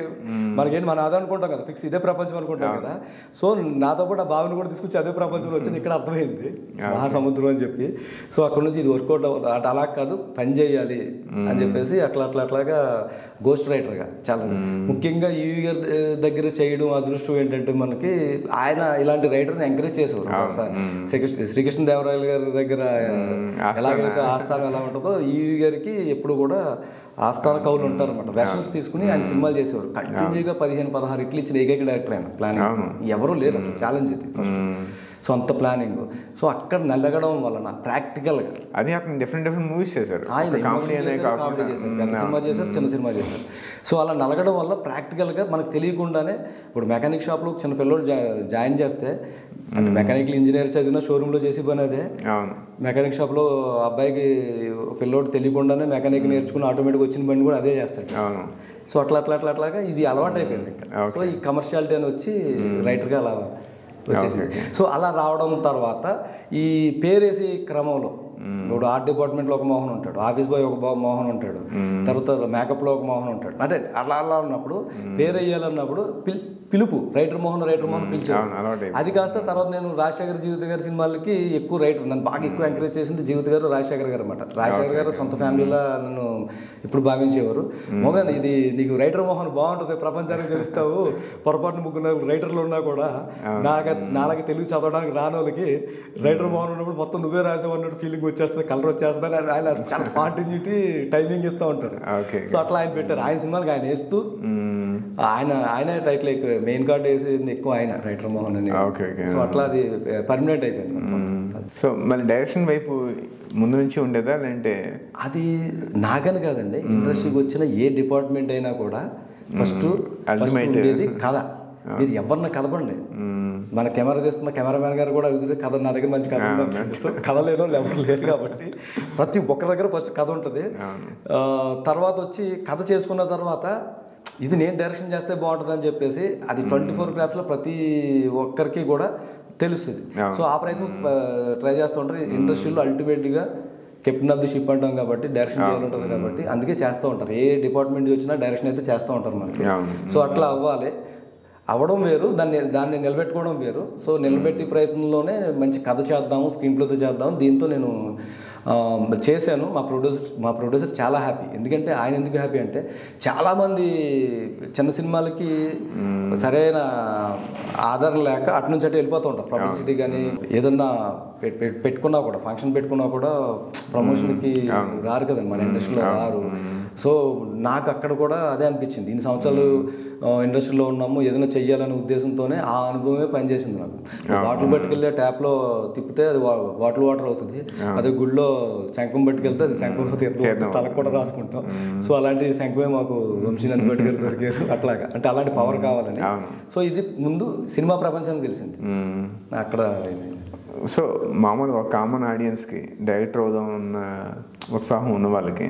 మనకేంటి మనం అదే అనుకుంటాం కదా, ఫిక్స్ ఇదే ప్రపంచం అనుకుంటాం కదా. సో నాతో పాటు ఆ బావిని కూడా తీసుకొచ్చి అదే ప్రపంచంలో వచ్చి ఇక్కడ అర్థమైంది మహాసముద్రం అని చెప్పి. సో అక్కడ నుంచి ఇది వర్కౌట్ అవ్వదు అంటే అలా కాదు, పని చేయాలి అని చెప్పేసి అట్లాగా గోస్ట్ రైటర్గా చాలా ముఖ్యంగా ఈవీ గారి దగ్గర చేయడం అదృష్టం ఏంటంటే మనకి ఆయన ఇలాంటి రైటర్ని ఎంకరేజ్ చేసేవారు. శ్రీకృష్ణదేవరాయలు గారి దగ్గర ఎలాగైతే ఆస్థానం ఎలా ఉంటుందో ఈవీ గారికి ఎప్పుడు కూడా ఆస్థాన కవులు ఉంటారు అనమాట. వెర్షన్స్ తీసుకుని ఆయన సినిమాలు చేసేవారు. కంటిన్యూగా 15-16 హిట్లు ఇచ్చిన ఏకైక డైరెక్టర్ ఆయన. ప్లానింగ్ ఎవరూ లేరు అసలు, ఛాలెంజ్ ఇది ఫస్ట్. సో అంత ప్లానింగ్. సో అక్కడ నలగడం వలన ప్రాక్టికల్గా అది అతను డిఫరెంట్ మూవీస్ చేశారు. ఆయన కామెడీ చేశారు, పెద్ద సినిమా చేశారు, చిన్న సినిమా చేశారు. సో అలా నలగడం వల్ల ప్రాక్టికల్గా మనకు తెలియకుండానే ఇప్పుడు మెకానిక్ షాప్లో చిన్న పిల్లోడు జాయిన్ చేస్తే అంటే మెకానికల్ ఇంజనీర్ చదివిన షోరూంలో చేసి పని అదే. మెకానిక్ షాప్లో అబ్బాయికి పిల్లోడు తెలియకుండానే మెకానిక్ నేర్చుకుని ఆటోమేటిక్ వచ్చిన బండి కూడా అదే చేస్తాడు. సో అట్లాగా ఇది అలవాటు అయిపోయింది. సో ఈ కమర్షియాలిటీ అని వచ్చి రైటర్గా అలా వచ్చేసింది. సో అలా రావడం తర్వాత ఈ పేరేసి క్రమంలో ఇప్పుడు ఆర్ట్ డిపార్ట్మెంట్లో ఒక మోహన్ ఉంటాడు, ఆఫీస్ బాయ్ ఒక మోహన్ ఉంటాడు, తర్వాత మేకప్లో ఒక మోహన్ ఉంటాడు. అంటే అలా ఉన్నప్పుడు పేరు వేయాలన్నప్పుడు పిలుపు రైటర్ మోహన్ పిలిచాడు. అది కాస్త తర్వాత నేను రాజశేఖర్ జీవిత గారి సినిమాలకి ఎక్కువ రైటర్ నన్ను బాగా ఎక్కువ ఎంకరేజ్ చేసింది జీవిత గారు, రాజశేఖర్ గారు అనమాట. రాజశేఖర్ గారు సొంత ఫ్యామిలీలో నన్ను ఇప్పుడు భావించేవారు. మోహన్ ఇది నీకు రైటర్ మోహన్ బాగుంటుంది, ప్రపంచానికి తెలుస్తావు, పొరపాటున ముగ్గురు రైటర్లు ఉన్నా కూడా నాలుగు తెలుగు చదవడానికి రాని వాళ్ళకి రైటర్ మోహన్ ఉన్నప్పుడు మొత్తం నువ్వే రాసావు అన్నట్టు ఫీలింగ్ వచ్చేస్తుంది, కలర్ వచ్చేస్తుంది. ఆయన చాలా స్పాంటిన్యూటీ టైమింగ్ ఇస్తూ ఉంటారు. సో అట్లా ఆయన పెట్టారు. ఆయన సినిమాలకు ఆయన వేస్తూ ఆయన టైటిల్ ఎక్కువ మెయిన్ కార్డ్ వేసేది ఎక్కువ ఆయన రైటర్ మోహన్ అని. సో అట్లా అది పర్మనెంట్ అయిపోయింది. సో మళ్ళీ డైరెక్షన్ వైపు ముందు నుంచి ఉండేదా లేదంటే? అది నాకని కాదండి, ఇండస్ట్రీకి వచ్చిన ఏ డిపార్ట్మెంట్ అయినా కూడా ఫస్ట్ ఉండేది కథ. మీరు ఎవరిని కథపండి, మన కెమెరా తీస్తున్న కెమెరామ్యాన్ గారు కూడా అడుగుతుంది కథ, నా దగ్గర మంచి కథ ఉంది. సో కథ లేని వాళ్ళు ఎవరు లేరు కాబట్టి ప్రతి ఒక్కరి దగ్గర ఫస్ట్ కథ ఉంటుంది. తర్వాత వచ్చి కథ చేసుకున్న తర్వాత ఇది నేను డైరెక్షన్ చేస్తే బాగుంటుంది అని చెప్పేసి అది 24 క్రాఫ్ట్స్లో ప్రతి ఒక్కరికి కూడా తెలుస్తుంది. సో ఆ ప్రయత్నం ట్రై చేస్తూ ఉంటారు. ఇండస్ట్రీలో అల్టిమేట్గా కెప్టెన్ ఆఫ్ ది షిప్ అంటాం కాబట్టి డైరెక్షన్ చేయాలి ఉంటుంది కాబట్టి అందుకే చేస్తూ ఉంటారు. ఏ డిపార్ట్మెంట్ వచ్చినా డైరెక్షన్ అయితే చేస్తూ ఉంటారు మనకి. సో అట్లా అవ్వడం వేరు, దాన్ని నిలబెట్టుకోవడం వేరు. సో నిలబెట్టి ప్రయత్నంలోనే మంచి కథ చేద్దాము, స్క్రీన్ ప్లేతో చేద్దాము. దీంతో నేను చేశాను. మా ప్రొడ్యూసర్ చాలా హ్యాపీ. ఎందుకంటే ఆయన ఎందుకు హ్యాపీ అంటే చాలామంది చిన్న సినిమాలకి సరైన ఆదరణ లేక అటు నుంచి అటు వెళ్ళిపోతూ ఉంటారు. పబ్లిసిటీ కానీ ఏదన్నా పెట్టుకున్నా కూడా, ఫంక్షన్ పెట్టుకున్నా కూడా ప్రమోషన్కి రారు కదండి, మన ఇండస్ట్రీలో రారు. సో నాకు అక్కడ కూడా అదే అనిపించింది. ఇన్ని సంవత్సరాలు ఇండస్ట్రీలో ఉన్నాము, ఏదైనా చెయ్యాలనే ఉద్దేశంతోనే ఆ అనుభవమే పనిచేసింది నాకు. బాటిల్ పట్టుకెళ్ళి ట్యాప్లో తిప్పితే అది బాటిల్ వాటర్ అవుతుంది, అదే గుడిలో శంఖం పట్టుకెళ్తే అది శంఖంలో తీర్థం, తలకు కూడా రాసుకుంటాం. సో అలాంటి శంఖమే మాకు వంశీనంద్ పట్టుకెళ్ళి దొరికారు. అట్లాగా అంటే అలాంటి పవర్ కావాలని. సో ఇది ముందు సినిమా ప్రపంచానికి తెలిసింది అక్కడ. సో మామూలుగా ఒక కామన్ ఆడియన్స్కి డైరెక్టర్ అవుదాం ఉన్న ఉత్సాహం ఉన్న వాళ్ళకి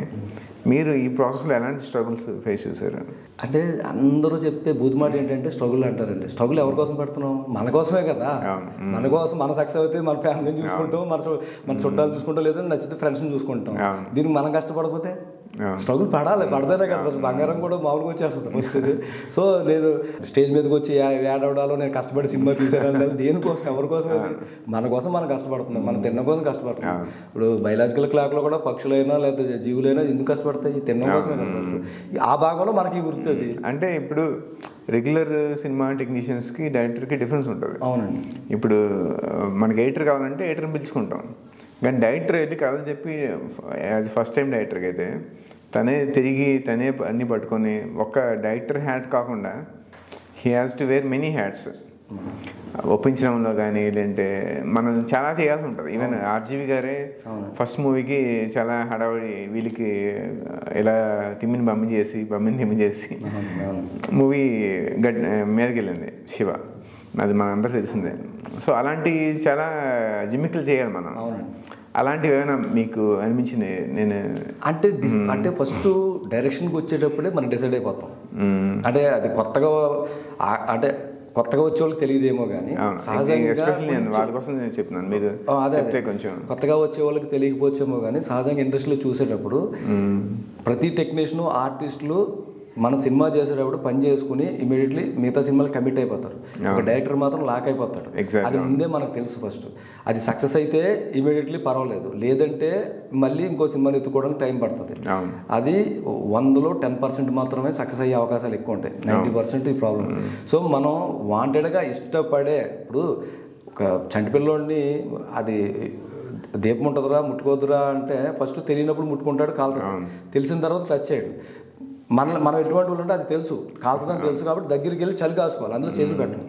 మీరు ఈ ప్రాసెస్లో ఎలాంటి స్ట్రగుల్స్ ఫేస్ చేశారు? అంటే అందరూ చెప్పే బూతుమాట ఏంటంటే స్ట్రగుల్ అంటారండి. స్ట్రగుల్ ఎవరి కోసం పెడుతున్నాం? మన కోసమే కదా. మన కోసం మన సక్సెస్ అయితే మన ఫ్యామిలీని చూసుకుంటాం, మన చుట్టాలు చూసుకుంటాం, లేదంటే నచ్చితే ఫ్రెండ్స్ని చూసుకుంటాం. దీనికి మనం కష్టపడకపోతే స్ట్రగుల్ పడాలి, పడతానే కదా ఫస్ట్. బంగారం కూడా మామూలుగా వచ్చేస్తుంది ఫస్ట్. సో నేను స్టేజ్ మీదకి వచ్చి ఏడవడాలో నేను కష్టపడి సినిమా తీసాను దేనికోసం? ఎవరి కోసం? మన కోసం మనం కష్టపడుతున్నాం, మనం తినడం కోసం కష్టపడుతున్నాం. ఇప్పుడు బయలాజికల్ క్లాక్లో కూడా పక్షులైనా లేదా జీవులైనా ఎందుకు కష్టపడతాయి? తినడం కోసమే కదా ఫస్ట్. ఆ భాగంలో మనకి గుర్తుంది. అంటే ఇప్పుడు రెగ్యులర్ సినిమా టెక్నీషియన్స్కి డైరెక్టర్కి డిఫరెన్స్ ఉంటుంది. అవునండి. ఇప్పుడు మనకి ఎడిటర్ కావాలంటే ఎడిటర్ని పిలుచుకుంటాం, కానీ డైరెక్టర్ వెళ్ళి కథలు చెప్పి యాజ్ ఫస్ట్ టైం డైరెక్టర్కి అయితే తనే అన్నీ పట్టుకొని ఒక్క డైరెక్టర్ హ్యాట్ కాకుండా he has to wear many hats. ఒప్పించడంలో కానీ లేదంటే మనం చాలా చేయాల్సి ఉంటుంది. ఈవెన్ ఆర్జీవి గారే ఫస్ట్ మూవీకి చాలా హడావుడి వీళ్ళకి ఇలా తిమ్మిని తిమ్మి చేసి మూవీ మీదకి వెళ్ళింది శివ, అది మన అందరూ తెలిసిందే. సో అలాంటి చాలా జిమ్మికలు చేయాలి మనం. అలాంటివి ఏమైనా మీకు అనిపించింది? నేను అంటే ఫస్ట్ డైరెక్షన్కి వచ్చేటప్పుడే మనం డిసైడ్ అయిపోతాం. అంటే అది కొత్తగా వచ్చే వాళ్ళకి తెలియదేమో కానీ సహజంగా వాళ్ళ కోసం నేను చెప్తున్నాను, మీరు అదే కొంచెం కొత్తగా వచ్చే వాళ్ళకి తెలియకపోవచ్చేమో కానీ సహజంగా ఇండస్ట్రీలో చూసేటప్పుడు ప్రతి టెక్నీషియన్ ఆర్టిస్టులు మన సినిమా చేసేటప్పుడు పని చేసుకుని ఇమీడియట్లీ మిగతా సినిమాలు కమిట్ అయిపోతారు. ఒక డైరెక్టర్ మాత్రం లాక్ అయిపోతాడు. అది ముందే మనకు తెలుసు ఫస్ట్. అది సక్సెస్ అయితే ఇమీడియట్లీ పర్వాలేదు, లేదంటే మళ్ళీ ఇంకో సినిమాని ఎత్తుకోవడానికి టైం పడుతుంది. అది 100లో 10% మాత్రమే సక్సెస్ అయ్యే అవకాశాలు ఎక్కువ ఉంటాయి. 90% ఈ ప్రాబ్లం. సో మనం వాంటెడ్గా ఇష్టపడే, ఇప్పుడు ఒక చంటిపిల్లోడిని అది దీపం ఉంటుందిరా ముట్టుకోద్దురా అంటే ఫస్ట్ తెలియనప్పుడు ముట్టుకుంటాడు, కాలుతుంది. తెలిసిన తర్వాత టచ్ చేయడు. మనం ఎటువంటి వాళ్ళు ఉంటే అది తెలుసు, కాలుతుందని తెలుసు కాబట్టి దగ్గరికి వెళ్ళి చలి కాసుకోవాలి, అందులో చేతులు పెట్టడం.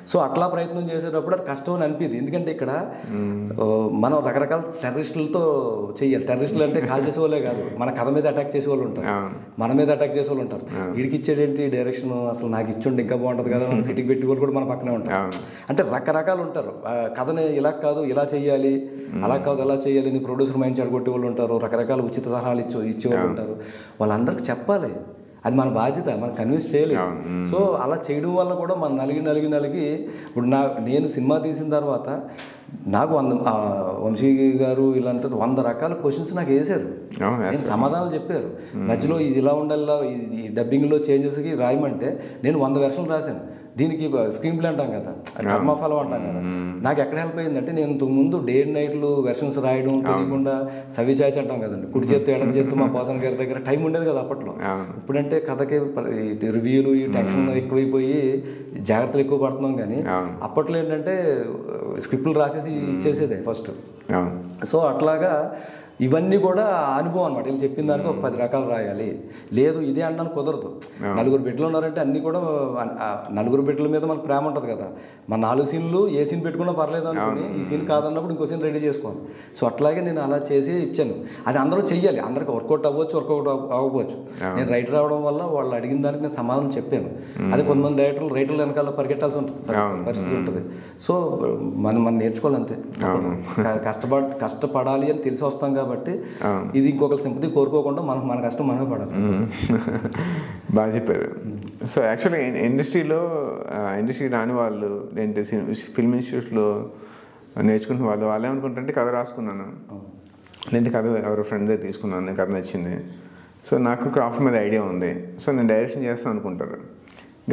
సో అట్లా ప్రయత్నం చేసేటప్పుడు అది కష్టం అని అనిపిస్తుంది. ఎందుకంటే ఇక్కడ మనం రకరకాల టెర్రరిస్టులతో చెయ్యాలి. టెర్రరిస్టులు అంటే కాల్ చేసే వాళ్ళే కాదు, మన కథ మీద అటాక్ చేసే వాళ్ళు ఉంటారు, మన మీద అటాక్ చేసే వాళ్ళు ఉంటారు. వీడికి ఇచ్చేదేంటి డైరెక్షన్, అసలు నాకు ఇచ్చుంటే ఇంకా బాగుంటుంది కదా, మనం ఫిట్టింగ్ పెట్టి వాళ్ళు కూడా మన పక్కనే ఉంటారు. అంటే రకరకాలు ఉంటారు. కథని ఇలా కాదు ఇలా చెయ్యాలి, అలా కాదు ఎలా చేయాలి అని ప్రొడ్యూసర్ మైండ్ చెడగొట్టే వాళ్ళు ఉంటారు. రకరకాల ఉచిత సలహాలు ఇచ్చేవాళ్ళు ఉంటారు. వాళ్ళందరికీ చెప్పాలి, అది మన బాధ్యత, మనం కన్విన్స్ చేయలేదు. సో అలా చేయడం వల్ల కూడా మనం నలిగి ఇప్పుడు నేను సినిమా తీసిన తర్వాత నాకు వంశీ గారు ఇలాంటి 100 రకాల క్వశ్చన్స్ నాకు వేశారు. నేను సమాధానాలు చెప్పారు. మధ్యలో ఇది ఇలా ఉండాలి, ఇది డబ్బింగ్లో చేంజెస్కి రాయమంటే నేను 100 వెర్షన్లు రాశాను. దీనికి స్క్రీన్ ప్లే అంటాం కదా, కర్మఫలం అంటాం కదా. నాకు ఎక్కడ హెల్ప్ అయిందంటే నేను ఇంతకుముందు డే అండ్ నైట్లు వెర్షన్స్ రాయడం తెలియకుండా సవిచాచి అంటాం కదండి, కుడి చేత్తు ఎడం చేత్తు మా పోసన్ గారి దగ్గర టైం ఉండేది కదా అప్పట్లో. ఇప్పుడంటే కథకి రివ్యూలు ఈ టెన్షన్ ఎక్కువైపోయి జాగ్రత్తలు ఎక్కువ పడుతున్నాం. కానీ అప్పట్లో ఏంటంటే స్క్రిప్టులు రాసేసి ఇచ్చేసేదే ఫస్ట్. సో అట్లాగా ఇవన్నీ కూడా అనుభవం అనమాట. వీళ్ళు చెప్పిన దానికి ఒక 10 రకాలు రాయాలి, లేదు ఇదే అనడానికి కుదరదు. 4 బిడ్డలు ఉన్నారంటే అన్నీ కూడా 4 బిడ్డల మీద మనకు ప్రేమ ఉంటుంది కదా. మన 4 సీన్లు ఏ సీన్ పెట్టుకున్నా పర్లేదు అనుకుని ఈ సీన్ కాదన్నప్పుడు ఇంకో సీన్ రెడీ చేసుకోవాలి. సో అట్లాగే నేను అలా చేసి ఇచ్చాను. అది అందరూ చెయ్యాలి, అందరికి వర్కౌట్ అవ్వచ్చు, వర్కౌట్ అవ్వకపోవచ్చు. నేను రైటర్ అవడం వల్ల వాళ్ళు అడిగిన దానికి నేను సమాధానం చెప్పాను. అదే కొంతమంది రైటర్లు వెనకాల పరిగెట్టాల్సి ఉంటుంది, పరిస్థితి ఉంటుంది. సో మనం నేర్చుకోవాలి అంతే. కష్టపడాలి అని తెలిసి వస్తాం కాబట్టి ఇది ఇంకొకరి సింపతి కోరుకోకుండా మన కష్టం మనమే పడాలి. బాగా చెప్పారు. సో యాక్చువల్గా ఇండస్ట్రీ రాని వాళ్ళు లేదంటే ఫిల్మ్ ఇన్స్టిట్యూట్స్లో నేర్చుకున్న వాళ్ళు ఏమనుకుంటారంటే కథ రాసుకున్నాను, లేదంటే కథ ఎవరో ఫ్రెండ్ దగ్గర తీసుకున్నాను, కథ నచ్చింది, సో నాకు క్రాఫ్ట్ మీద ఐడియా ఉంది, సో నేను డైరెక్షన్ చేస్తాను అనుకుంటారు.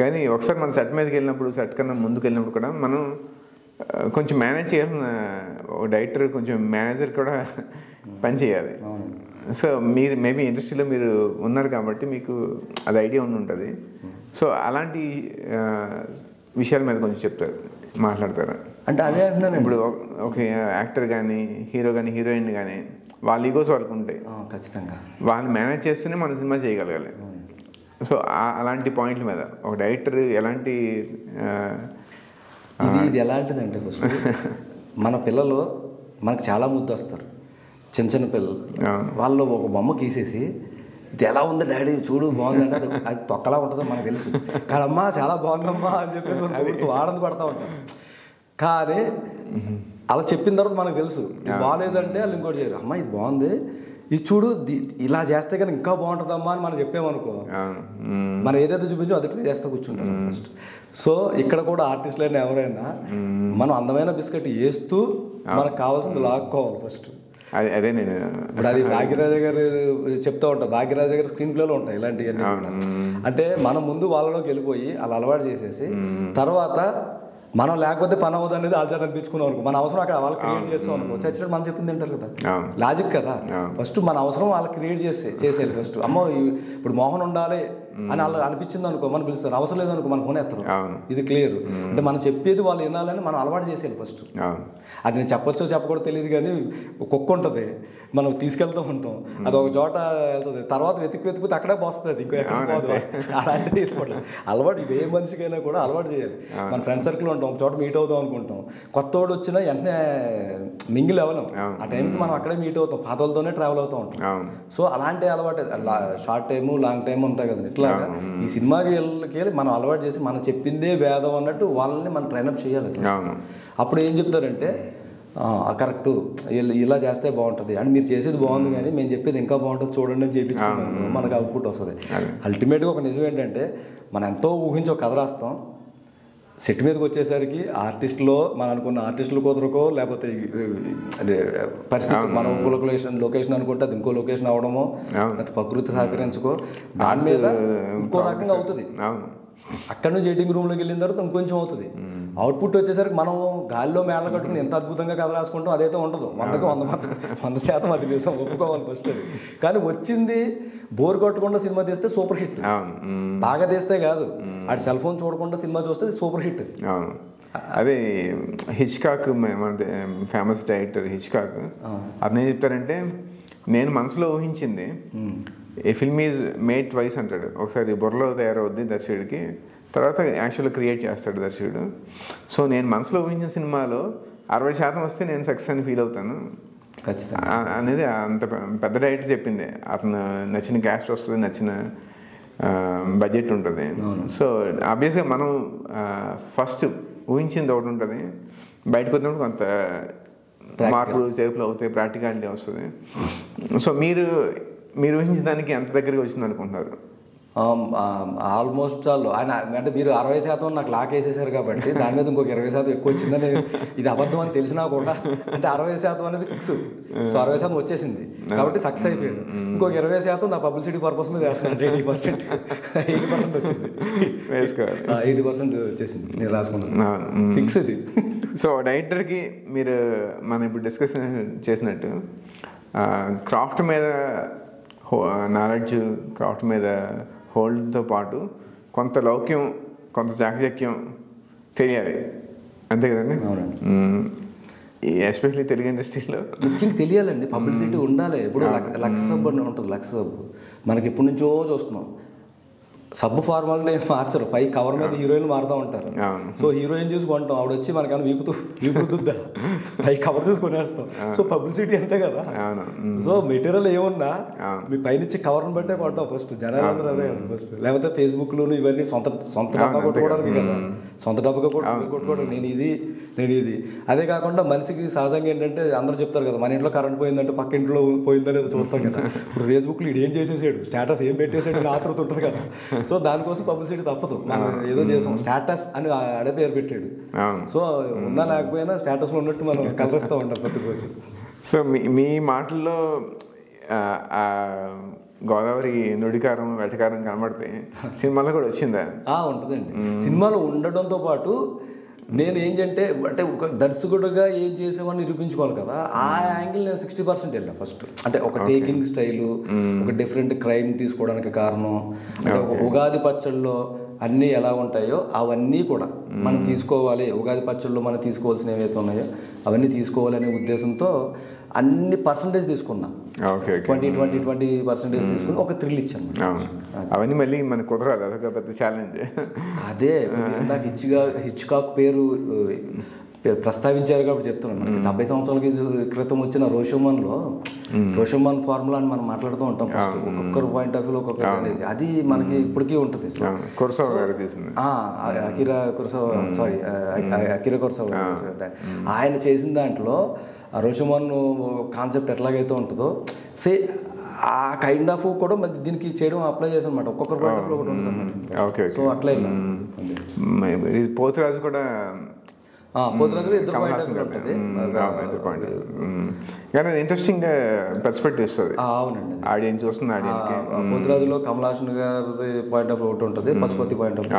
కానీ ఒకసారి మన సెట్ మీదకి వెళ్ళినప్పుడు, సెట్ కన్నా ముందుకు వెళ్ళినప్పుడు కూడా మనం కొంచెం మేనేజ్ చేయాల్సిన ఒక డైరెక్టర్, కొంచెం మేనేజర్ కూడా పని చేయాలి. సో మీరు మేబీ ఇండస్ట్రీలో మీరు ఉన్నారు కాబట్టి మీకు అది ఐడియా ఉంటుంది. సో అలాంటి విషయాల మీద కొంచెం మాట్లాడతారా? అంటే అదే అంటున్నాను. ఇప్పుడు ఒక యాక్టర్ కానీ హీరో కానీ హీరోయిన్ కానీ వాళ్ళ ఈగోస్ వాళ్ళకు ఉంటాయి, ఖచ్చితంగా వాళ్ళు మేనేజ్ చేస్తూనే మన సినిమా చేయగలగాలి. సో అలాంటి పాయింట్ల మీద ఒక డైరెక్టర్ ఎలాంటి ఇది ఎలాంటిదంటే ఫస్ట్ మన పిల్లలు మనకు చాలా ముద్దు వస్తారు, చిన్న పిల్లలు. వాళ్ళు ఒక బొమ్మ గీసేసి ఇది ఎలా ఉంది డాడీ చూడు బాగుందంటే అది తొక్కలా ఉంటుందో మనకు తెలుసు. కానీ అమ్మా చాలా బాగుందమ్మా అని చెప్పేసి మనం ఆనందపడతా ఉంటాం. కానీ అలా చెప్పిన తర్వాత మనకు తెలుసు ఇది బాగాలేదంటే వాళ్ళు ఇంకోటి చేయరు, అమ్మ ఇది బాగుంది ఇది చూడు ఇలా చేస్తే కానీ ఇంకా బాగుంటుందమ్మా అని మనం చెప్పామనుకో, మనం ఏదైతే చూపించో అది చేస్తే కూర్చుంటాం ఫస్ట్. సో ఇక్కడ కూడా ఆర్టిస్టులైనా ఎవరైనా మనం అందమైన బిస్కెట్ వేస్తూ మనకు కావాల్సింది లాక్కోవాలి ఫస్ట్. అదే నేను ఇప్పుడు అది భాగ్యరాజ గారు చెప్తూ ఉంటారు, భాగ్యరాజ గారు స్క్రీన్ ప్లేలో ఉంటాయి ఇలాంటివన్నీ. అంటే మనం ముందు వాళ్ళలోకి వెళ్ళిపోయి అలా అలవాటు చేసేసి తర్వాత మనం లేకపోతే పని అవ్వదు అనేది ఆల్చార్ అనిపించుకున్నాం అనుకో, మన అవసరం అక్కడ వాళ్ళు క్రియేట్ చేస్తాం అనుకో, చచ్చినట్టు మనం చెప్పింది తింటారు కదా, లాజిక్ కదా. ఫస్ట్ మన అవసరం వాళ్ళు క్రియేట్ చేసేయాలి ఫస్ట్. అమ్మో ఇప్పుడు మోహన్ ఉండాలి అని వాళ్ళు అనిపించింది అనుకో, మనం పిలుస్తారు. అవసరం లేదనుకో మన ఫోన్ ఎత్తరు. ఇది క్లియర్. అంటే మనం చెప్పేది వాళ్ళు వినాలని మనం అలవాటు చేసేయాలి ఫస్ట్. అది నేను చెప్పొచ్చో చెప్పకూడదు తెలియదు, కానీ కుక్క ఉంటుంది మనం తీసుకెళ్తూ ఉంటాం, అది ఒక చోట వెళ్తుంది, తర్వాత వెతికితే అక్కడే పోస్తుంది, అది ఇంకో ఎక్కడ పోదు. అలాంటిది అలవాటు ఇవే మనిషికైనా కూడా అలవాటు చేయాలి. మన ఫ్రెండ్ సర్కిల్ ఉంటాం, ఒక చోట మీట్ అవుదాం అనుకుంటాం, కొత్తోడు వచ్చినా వెంటనే మింగిల్ అవ్వలేం. ఆ టైంకి మనం అక్కడే మీట్ అవుతాం, పాతలతోనే ట్రావెల్ అవుతూ ఉంటాం. సో అలాంటి అలవాటు షార్ట్ టైము లాంగ్ టైము ఉంటాయి కదా. ఇట్లాగా ఈ సినిమాకి వెళ్ళి మనం అలవాటు చేసి మనం చెప్పిందే వేదం అన్నట్టు వాళ్ళని మనం ట్రైనప్ చేయాలి. అప్పుడు ఏం చెప్తారంటే కరెక్ట్ ఇలా చేస్తే బాగుంటుంది అండ్ మీరు చేసేది బాగుంది కానీ మేము చెప్పేది ఇంకా బాగుంటుంది చూడండి అని చెప్పించుకున్నాం, మనకు అవుట్పుట్ వస్తుంది. అల్టిమేట్గా ఒక నిజం ఏంటంటే మనం ఎంతో ఊహించి ఒక కథ రాస్తాం, సెట్ మీదకి వచ్చేసరికి ఆర్టిస్టులో మనం అనుకున్న ఆర్టిస్టులు కుదరకో, లేకపోతే పరిస్థితి మనం ఇంకో లొకేషన్ అనుకుంటే అది ఇంకో లొకేషన్ అవడమో, లేకపోతే ప్రకృతి సహకరించుకో, దాని మీద ఇంకో రకంగా అవుతుంది. అక్కడ నుంచి ఎడిటింగ్ రూమ్లోకి వెళ్ళిన తర్వాత ఇంకొంచెం అవుతుంది. అవుట్పుట్ వచ్చేసరికి మనం గాలిలో మేళ కట్టుకుని ఎంత అద్భుతంగా కథ రాసుకుంటాం అదైతే ఉండదు. 100% అది నిజం, ఒప్పుకోవాలి ఫస్ట్ అది. కానీ వచ్చింది బోర్ కొట్టకుండా సినిమా తీస్తే సూపర్ హిట్, బాగా తీస్తే కాదు, ఆడి సెల్ ఫోన్ చూడకుండా సినిమా చూస్తే సూపర్ హిట్. అదే హిచ్కాక్, మన ఫేమస్ డైరెక్టర్ హిచ్కాక్, అతను ఏం చెప్తారంటే నేను మనసులో ఊహించింది a film is made twice అంటాడు. ఒకసారి బుర్రలో తయారవుద్ది దర్శకుడికి, తర్వాత యాక్చువల్గా క్రియేట్ చేస్తాడు దర్శకుడు. సో నేను మనసులో ఊహించిన సినిమాలో 60% వస్తే నేను సక్సెస్ అని ఫీల్ అవుతాను అనేది అంత పెద్ద డైరెక్టర్ చెప్పింది. అతను నచ్చిన క్యాస్ట్ వస్తుంది, నచ్చిన బడ్జెట్ ఉంటుంది. సో ఆబ్వియస్గా మనం ఫస్ట్ ఊహించింది ఒకటి ఉంటుంది, బయటకు వచ్చినప్పుడు కొంత మార్పులు చేర్పులు అవుతాయి, ప్రాక్టికాలిటీ వస్తుంది. సో మీరు ఊహించిన దానికి ఎంత దగ్గరికి వచ్చింది అనుకుంటున్నారు? ఆల్మోస్ట్ ఆల్ ఆయన అంటే మీరు 60% నాకు లాక్ వేసేసారు కాబట్టి దాని మీద ఇంకొక 20% ఎక్కువ వచ్చిందని, ఇది అబద్ధం అని తెలిసినా కూడా అంటే 60% అనేది ఫిక్స్. సో 60% వచ్చేసింది కాబట్టి సక్సెస్ అయిపోయింది. ఇంకొక 20% నా పబ్లిసిటీ పర్పస్ మీద వేస్తున్నాను. 80% వచ్చింది, 80% వచ్చేసింది నేను రాసుకున్నాను, ఫిక్స్ ఇది. సో డైరెక్టర్కి మీరు మనం ఇప్పుడు డిస్కషన్ చేసినట్టు క్రాఫ్ట్ మీద నాలెడ్జ్, క్రాఫ్ట్ మీద హోల్డ్తో పాటు కొంత లౌక్యం, కొంత చాకచక్యం తెలియాలి, అంతే కదండి? ఎస్పెషల్లీ తెలుగు ఇండస్ట్రీలో ముఖ్యంగా తెలియాలండి, పబ్లిసిటీ ఉండాలి. ఇప్పుడు లక్ష సబ్బు అని ఉంటుంది, లక్ష సబ్బు మనకి ఎప్పటి నుంచో చూస్తున్నాం. సబ్బు ఫార్మాలిటీ మార్చరు, పై కవర్ మీద హీరోయిన్ మారుతూ ఉంటారు. సో హీరోయిన్ చూసి కొంటాం, ఆవిడ వచ్చి మనకన్నా వీపుతుందా, పై కవర్ చూసి కొనేస్తాం. సో పబ్లిసిటీ అంతే కదా. సో మెటీరియల్ ఏమున్నా మీ పైనుంచి కవర్ని బట్టే కొంటాం ఫస్ట్, జనాలందరూ అదే కదా ఫస్ట్. లేకపోతే ఫేస్బుక్లోను ఇవన్నీ సొంత డబ్బా కొట్టుకోవడానికి కదా, సొంత డబ్బుగా కొట్టుకోవడం, నేను ఇది. అదే కాకుండా మనిషికి సహజంగా ఏంటంటే అందరూ చెప్తారు కదా, మన ఇంట్లో కరెంట్ పోయిందంటే పక్క ఇంట్లో పోయిందనేది చూస్తాం కదా. ఇప్పుడు ఫేస్బుక్లో ఇది ఏం చేసేసాడు, స్టేటస్ ఏం పెట్టేసాడు అని ఆతృత ఉంటుంది కదా. సో దానికోసం పబ్లిసిటీ తప్పదు, మనం ఏదో చేసాం స్టేటస్ అని ఆడే పేరు పెట్టాడు. సో ఉన్నా లేకపోయినా స్టేటస్లో ఉన్నట్టు మనం కలరిస్తూ ఉంటాం ప్రతి రోజు. సో మీ మాటల్లో గోదావరి నుడికారం వెటకారం కనబడితే సినిమాలో కూడా వచ్చిందా? ఉంటుందండి. సినిమాలో ఉండడంతో పాటు నేను ఏంటంటే అంటే ఒక దర్శకుడుగా ఏం చేసామని నిరూపించుకోవాలి కదా, ఆ యాంగిల్ నేను 60% వెళ్ళాను ఫస్ట్. అంటే ఒక టేకింగ్ స్టైలు, ఒక డిఫరెంట్ క్రైమ్ తీసుకోవడానికి కారణం, అంటే ఒక ఉగాది పచ్చళ్ళలో అన్నీ ఎలా ఉంటాయో అవన్నీ కూడా మనం తీసుకోవాలి, ఉగాది పచ్చళ్ళలో మనం తీసుకోవాల్సిన ఏవైతే ఉన్నాయో అవన్నీ తీసుకోవాలనే ఉద్దేశంతో అన్ని పర్సంటేజ్ తీసుకున్నా. 20% తీసుకుని ఒక థ్రిల్ ఇచ్చాను. అవన్నీ మళ్ళీ మనకు కుదరాలి, అదొక పెద్ద ఛాలెంజ్. అదే నాకు హిచ్కాక్ పేరు ప్రస్తావించారు కాబట్టి చెప్తున్నాను. మనకి 70 సంవత్సరాల క్రితం వచ్చిన రోషమన్ ఫార్ములా అని మనం మాట్లాడుతూ ఉంటాం ఫస్ట్. ఒక్కొక్కరు పాయింట్ ఆఫ్ వ్యూలో ఒక్కొక్క అది మనకి ఇప్పటికీ ఉంటుంది. అకిరా కురసావా ఆయన చేసిన దాంట్లో రోషమన్ కాన్సెప్ట్ ఎట్లాగైతే ఉంటుందో ఆ కైండ్ ఆఫ్ కూడా మరి దీనికి చేయడం అప్లై చేసాను అనమాట. ఒక్కొక్కరు పాయింట్ ఆఫ్ ఒకటి ఉంటుంది. సో అట్లా పోతురాజు కూడా పోతురాజు ఇద్దరు పాయింట్ ఆఫ్ ఉంటుంది. కానీ ఇంట్రెస్టింగ్ పర్స్పెక్టివ్ ఇస్తుంది. అవునండి, ఆడియన్స్ చూస్తుంది. ఆడియన్స్ పోతురాజులో కమల్ హాసన్ గారి పాయింట్ ఆఫ్ ఒకటి ఉంటుంది, పశుపతి పాయింట్ ఆఫ్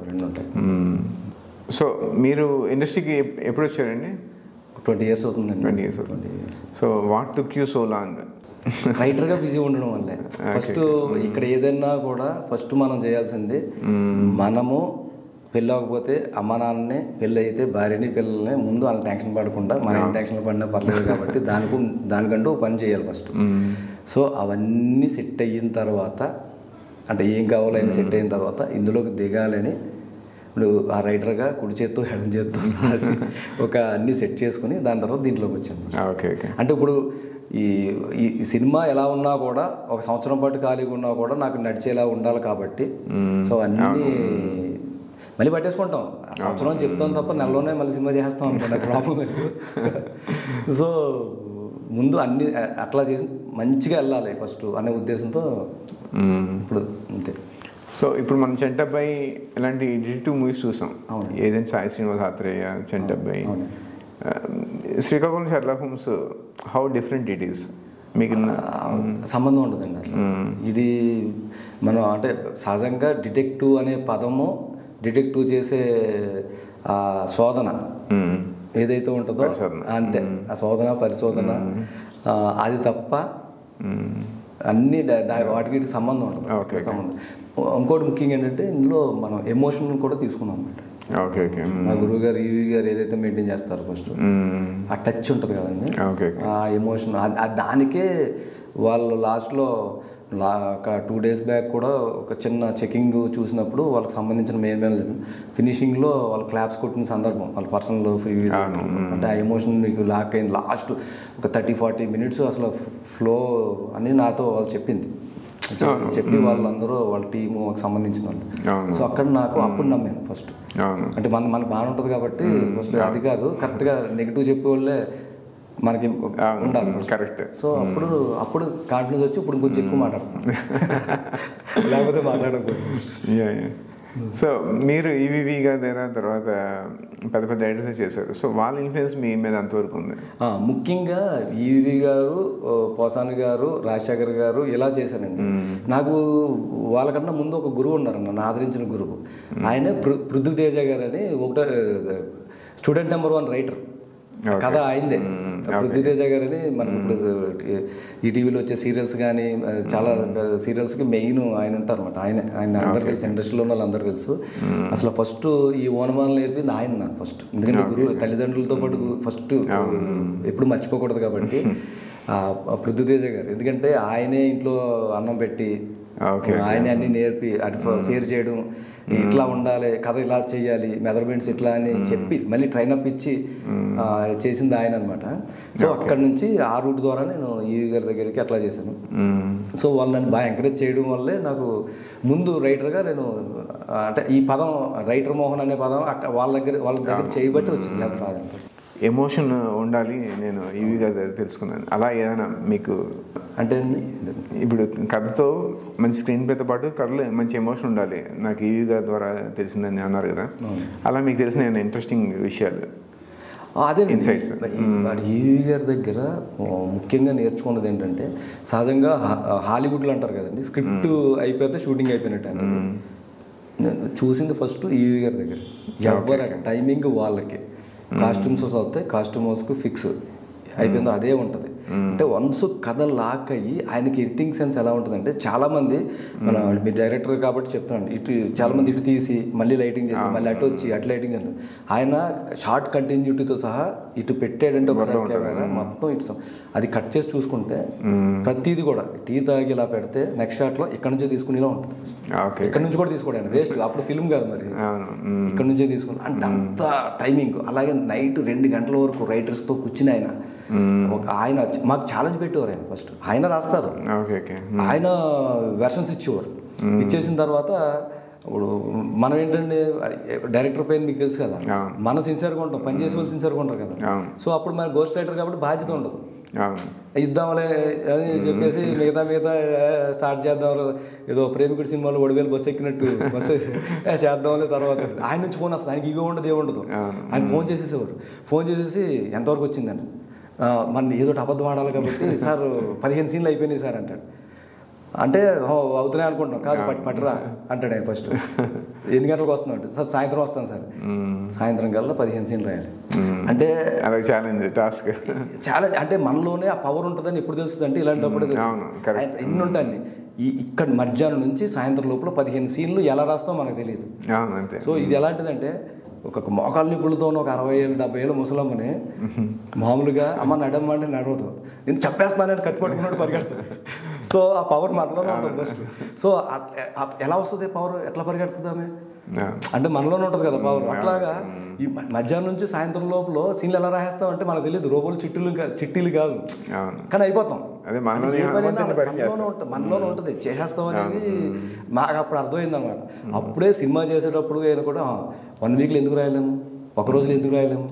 రెండు ఉంటాయి. సో మీరు ఇండస్ట్రీకి ఎప్పుడు వచ్చారండి? 20 years అవుతుందండి. 20 years. So what took you so long? రైటర్గా బిజీ ఉండడం వల్లే. ఫస్ట్ ఇక్కడ ఏదైనా కూడా ఫస్ట్ మనం చేయాల్సింది, మనము పెళ్ళి అవ్వకపోతే అమ్మ నాన్ననే, పెళ్ళి అయితే భార్యని పిల్లల్ని ముందు వాళ్ళని టెన్షన్ పడకుండా మన ఏం టెన్షన్లు పడినా పర్లేదు కాబట్టి దానికంటూ పని చేయాలి ఫస్ట్. సో అవన్నీ సెట్ అయిన తర్వాత, అంటే ఏం కావాలని సెట్ అయిన తర్వాత ఇందులోకి దిగాలని ఇప్పుడు ఆ రైటర్గా కుడి చేత్తో ఎడం చేత్తో రాసి అన్నీ సెట్ చేసుకుని దాని తర్వాత దీంట్లోకి వచ్చాను. అంటే ఇప్పుడు ఈ సినిమా ఎలా ఉన్నా కూడా 1 సంవత్సరం పాటు ఖాళీగా ఉన్నా కూడా నాకు నడిచేలా ఉండాలి కాబట్టి సో అన్నీ మళ్ళీ పట్టేసుకుంటాం. సంవత్సరం చెప్తాం తప్ప నెలలోనే మళ్ళీ సినిమా చేస్తాం అనుకోండి, ప్రాబ్లం. సో ముందు అన్ని అట్లా చేసి మంచిగా వెళ్ళాలి ఫస్ట్ అనే ఉద్దేశంతో ఇప్పుడు అంతే. సో ఇప్పుడు మనం చెంటబ్బాయి ఇలాంటి డిటెక్టివ్ మూవీస్ చూసాం. ఏదైనా Sai Srinivas Athreya, Chantabbai, Srikakulam Sherlock Holmes, how different it is? మీకు సంబంధం ఉండదండి అసలు. ఇది మనం అంటే సహజంగా డిటెక్టివ్ అనే పదము, డిటెక్టివ్ చేసే శోధన ఏదైతే ఉంటుందో అంతే, ఆ శోధన పరిశోధన అది తప్ప అన్ని వాటికి సంబంధం ఉంటుంది. సంబంధం ఇంకోటి ముఖ్యంగా ఏంటంటే ఇందులో మనం ఎమోషన్ కూడా తీసుకున్నాం అనమాట. మా గురువు గారు ఈవి గారు ఏదైతే మెయింటైన్ చేస్తారు ఫస్ట్ ఆ టచ్ ఉంటుంది కదండి, ఆ ఎమోషన్ దానికే వాళ్ళు లాస్ట్లో ఒక 2 days బ్యాక్ కూడా ఒక చిన్న చెకింగ్ చూసినప్పుడు వాళ్ళకి సంబంధించిన మెయిన్ ఫినిషింగ్లో వాళ్ళు క్లాప్స్ కొట్టిన సందర్భం, వాళ్ళ పర్సనల్ ఫ్రీ అంటే ఆ ఎమోషన్ మీకు లాక్ అయింది. లాస్ట్ ఒక 30-40 minutes అసలు ఫ్లో అని నాతో వాళ్ళు చెప్పి వాళ్ళందరూ వాళ్ళ టీము సంబంధించిన వాళ్ళు. సో అక్కడ నాకు అప్పుడు నమ్మాను ఫస్ట్. అంటే మనకు బాగా ఉంటుంది కాబట్టి ఫస్ట్ అది కాదు, కరెక్ట్గా నెగిటివ్ చెప్పే వాళ్ళే మనకి ఉండాలి కరెక్ట్. సో అప్పుడు కాన్ఫిడెన్స్ వచ్చి ఇప్పుడు కొంచెం ఎక్కువ మాట్లాడుతున్నాను, లేకపోతే మాట్లాడకపోతే. సో మీరు ఈవీవి గారి తర్వాత పెద్ద పెద్ద రైటర్స్ చేశారు. సో వాళ్ళ ఇన్ఫ్లుయెన్స్ మీ మీద అంతవరకు ఉంది? ముఖ్యంగా ఈవీవి గారు, పోసాని గారు, రాజశేఖర్ గారు ఇలా చేశానండి. నాకు వాళ్ళకన్నా ముందు ఒక గురువు ఉన్నారు, నన్ను ఆదరించిన గురువు. ఆయనే పృథ్వీతేజ గారు అని స్టూడెంట్ నెంబర్ 1 రైటర్. కథ అయిందే పృథ్వీతేజ గారని. మనకు ఇప్పుడు ఈ టీవీలో వచ్చే సీరియల్స్ కానీ చాలా సీరియల్స్కి మెయిన్ ఆయన ఉంటారు అనమాట. ఆయన అందరు తెలుసు, ఇండస్ట్రీలో ఉన్న వాళ్ళందరూ తెలుసు. అసలు ఫస్ట్ ఈ ఓనమాలను నేర్పింది ఆయన నాకు ఫస్ట్. ఎందుకంటే గురువు తల్లిదండ్రులతో పాటు ఫస్ట్ ఎప్పుడు మర్చిపోకూడదు కాబట్టి పృథ్వీతేజ గారు. ఎందుకంటే ఆయనే ఇంట్లో అన్నం పెట్టి ఆయనే అన్ని నేర్పి అటు ఫేర్ చేయడం, ఇట్లా ఉండాలి, కథ ఇలా చేయాలి, మెజర్మెంట్స్ ఇట్లా అని చెప్పి మళ్ళీ ట్రైనప్ ఇచ్చి చేసింది ఆయన అనమాట. సో అక్కడ నుంచి ఆ రూట్ ద్వారా నేను ఈవి గారి దగ్గరికి అట్లా చేశాను. సో వాళ్ళు నన్ను బాగా ఎంకరేజ్ చేయడం వల్లే నాకు ముందు రైటర్గా నేను అంటే ఈ పదం రైటర్ మోహన్ అనే పదం వాళ్ళ దగ్గర చేయబట్టి వచ్చింది, లేకపోతే రాదంటారు. ఎమోషన్ ఉండాలి నేను ఈవి గారి దగ్గర తెలుసుకున్నాను. అలా ఏదైనా మీకు అంటే ఇప్పుడు కథతో మంచి స్క్రీన్ ప్లేతో పాటు కథలో మంచి ఎమోషన్ ఉండాలి, నాకు ఈవి గారి ద్వారా తెలిసిందని అన్నారు కదా. అలా మీకు తెలిసిన ఇంట్రెస్టింగ్ విషయాలు అదే ఇన్సైట్స్. ఈవి గారి దగ్గర ముఖ్యంగా నేర్చుకున్నది ఏంటంటే సహజంగా హాలీవుడ్లో అంటారు కదండి, స్క్రిప్ట్ అయిపోతే షూటింగ్ అయిపోయినట్టు అంటారు. చూసింది ఫస్ట్ ఈవి గారి దగ్గర. ఎవరు టైమింగ్ వాళ్ళకి కాస్ట్యూమ్స్ వస్తాయి, కాస్ట్యూమర్స్కి ఫిక్స్ అయిపోయిందో అదే ఉంటుంది. అంటే వన్స్ కథ లాక్ అయ్యి ఆయనకి ఎడిటింగ్ సెన్స్ ఎలా ఉంటుందంటే చాలామంది మీ డైరెక్టర్ కాబట్టి చెప్తున్నాను, ఇటు చాలామంది ఇటు తీసి మళ్ళీ లైటింగ్ చేసి మళ్ళీ అటు వచ్చి అటు లైటింగ్ అని ఆయన షార్ట్ కంటిన్యూటీతో సహా ఇటు పెట్టాడంటే ఒకసారి కెమెరా మొత్తం ఇటు అది కట్ చేసి చూసుకుంటే ప్రతిదీ కూడా టీ తాగి ఇలా పెడితే నెక్స్ట్ షాట్లో ఇక్కడ నుంచే తీసుకునేలా ఉంటుంది. ఇక్కడ నుంచి కూడా తీసుకోవడానికి వేస్ట్, అప్పుడు ఫిల్మ్ కాదు మరి, ఇక్కడ నుంచే తీసుకుని అంటే అంత టైమింగ్. అలాగే నైట్ 2 గంటల వరకు రైటర్స్తో కూర్చుని ఆయన మాకు ఛాలెంజ్ పెట్టేవారు. ఆయన ఫస్ట్ ఆయన రాస్తారు, ఆయన వెర్షన్స్ ఇచ్చేవారు. ఇచ్చేసిన తర్వాత ఇప్పుడు మనం ఏంటంటే డైరెక్టర్ పైన మీకు తెలుసు కదా, మనం సిన్సియర్గా ఉంటాం, పని చేసే వాళ్ళు సిన్సియర్గా ఉంటారు కదా. సో అప్పుడు మన గోస్ట్ రైటర్ కాబట్టి బాధ్యత ఉండదు, ఇద్దాంలే అని చెప్పేసి మిగతా స్టార్ట్ చేద్దాం. ఏదో ప్రేమికుడి సినిమాలో 10,000 బస్సు ఎక్కినట్టు బస్సు చేద్దాంలే. తర్వాత ఆయన నుంచి ఫోన్ వస్తుంది, ఆయనకి ఇగో ఉండదు ఏముండదు. ఆయన ఫోన్ చేసేసేవారు, ఫోన్ చేసేసి ఎంతవరకు వచ్చిందని, మన ఏదో అబద్ధం ఆడాలి కాబట్టి సార్ 15 సీన్లు అయిపోయినాయి సార్ అంటాడు. అంటే అవుతున్నాయి అనుకుంటున్నాం, కాదు పట్టురా అంటాడు ఆయన ఫస్ట్. 8 గంటలకు వస్తున్నాం అంటే సార్ సాయంత్రం వస్తాను సార్, సాయంత్రం కల్లా 15 సీన్లు రాయాలి అంటే ఛాలెంజ్ టాస్క్. ఛాలెంజ్ అంటే మనలోనే ఆ పవర్ ఉంటుందని ఎప్పుడు తెలుస్తుంది అంటే ఇలాంటప్పుడు ఎన్ని ఉంటాయి. ఇక్కడ మధ్యాహ్నం నుంచి సాయంత్రం లోపల 15 సీన్లు ఎలా రాస్తామో మనకు తెలియదు. సో ఇది ఎలాంటిదంటే ఒక మోకాళ్ళ నిపుణులతో ఒక 60 ఏళ్ళు 70 ఏళ్ళు ముసలమ్మని మామూలుగా అమ్మ నడమ్మ అంటే నడవదు, నేను చెప్పేస్తున్నానని కత్తి పట్టుకున్నట్టు పరిగెడుతుంది. సో ఆ పవర్ మనలోనే ఉంటుంది ఫస్ట్. సో ఎలా వస్తుంది పవర్, ఎట్లా పరిగెడుతుంది ఆమె అంటే మనలోనే ఉంటుంది కదా పవర్. అట్లాగా ఈ మధ్యాహ్నం నుంచి సాయంత్రం లోపల సీన్లు ఎలా రాసేస్తాం అంటే మనకు తెలియదు. రోబోలు చిట్టీలు కాదు, కానీ అయిపోతాం. మనలోనే ఉంటుంది, చేసేస్తాం అనేది మాకు అప్పుడు అర్థమైంది అన్నమాట. అప్పుడే సినిమా చేసేటప్పుడు ఆయన కూడా 1 వీక్లో ఎందుకు రాయలేము, 1 రోజులో ఎందుకు రాయలేము.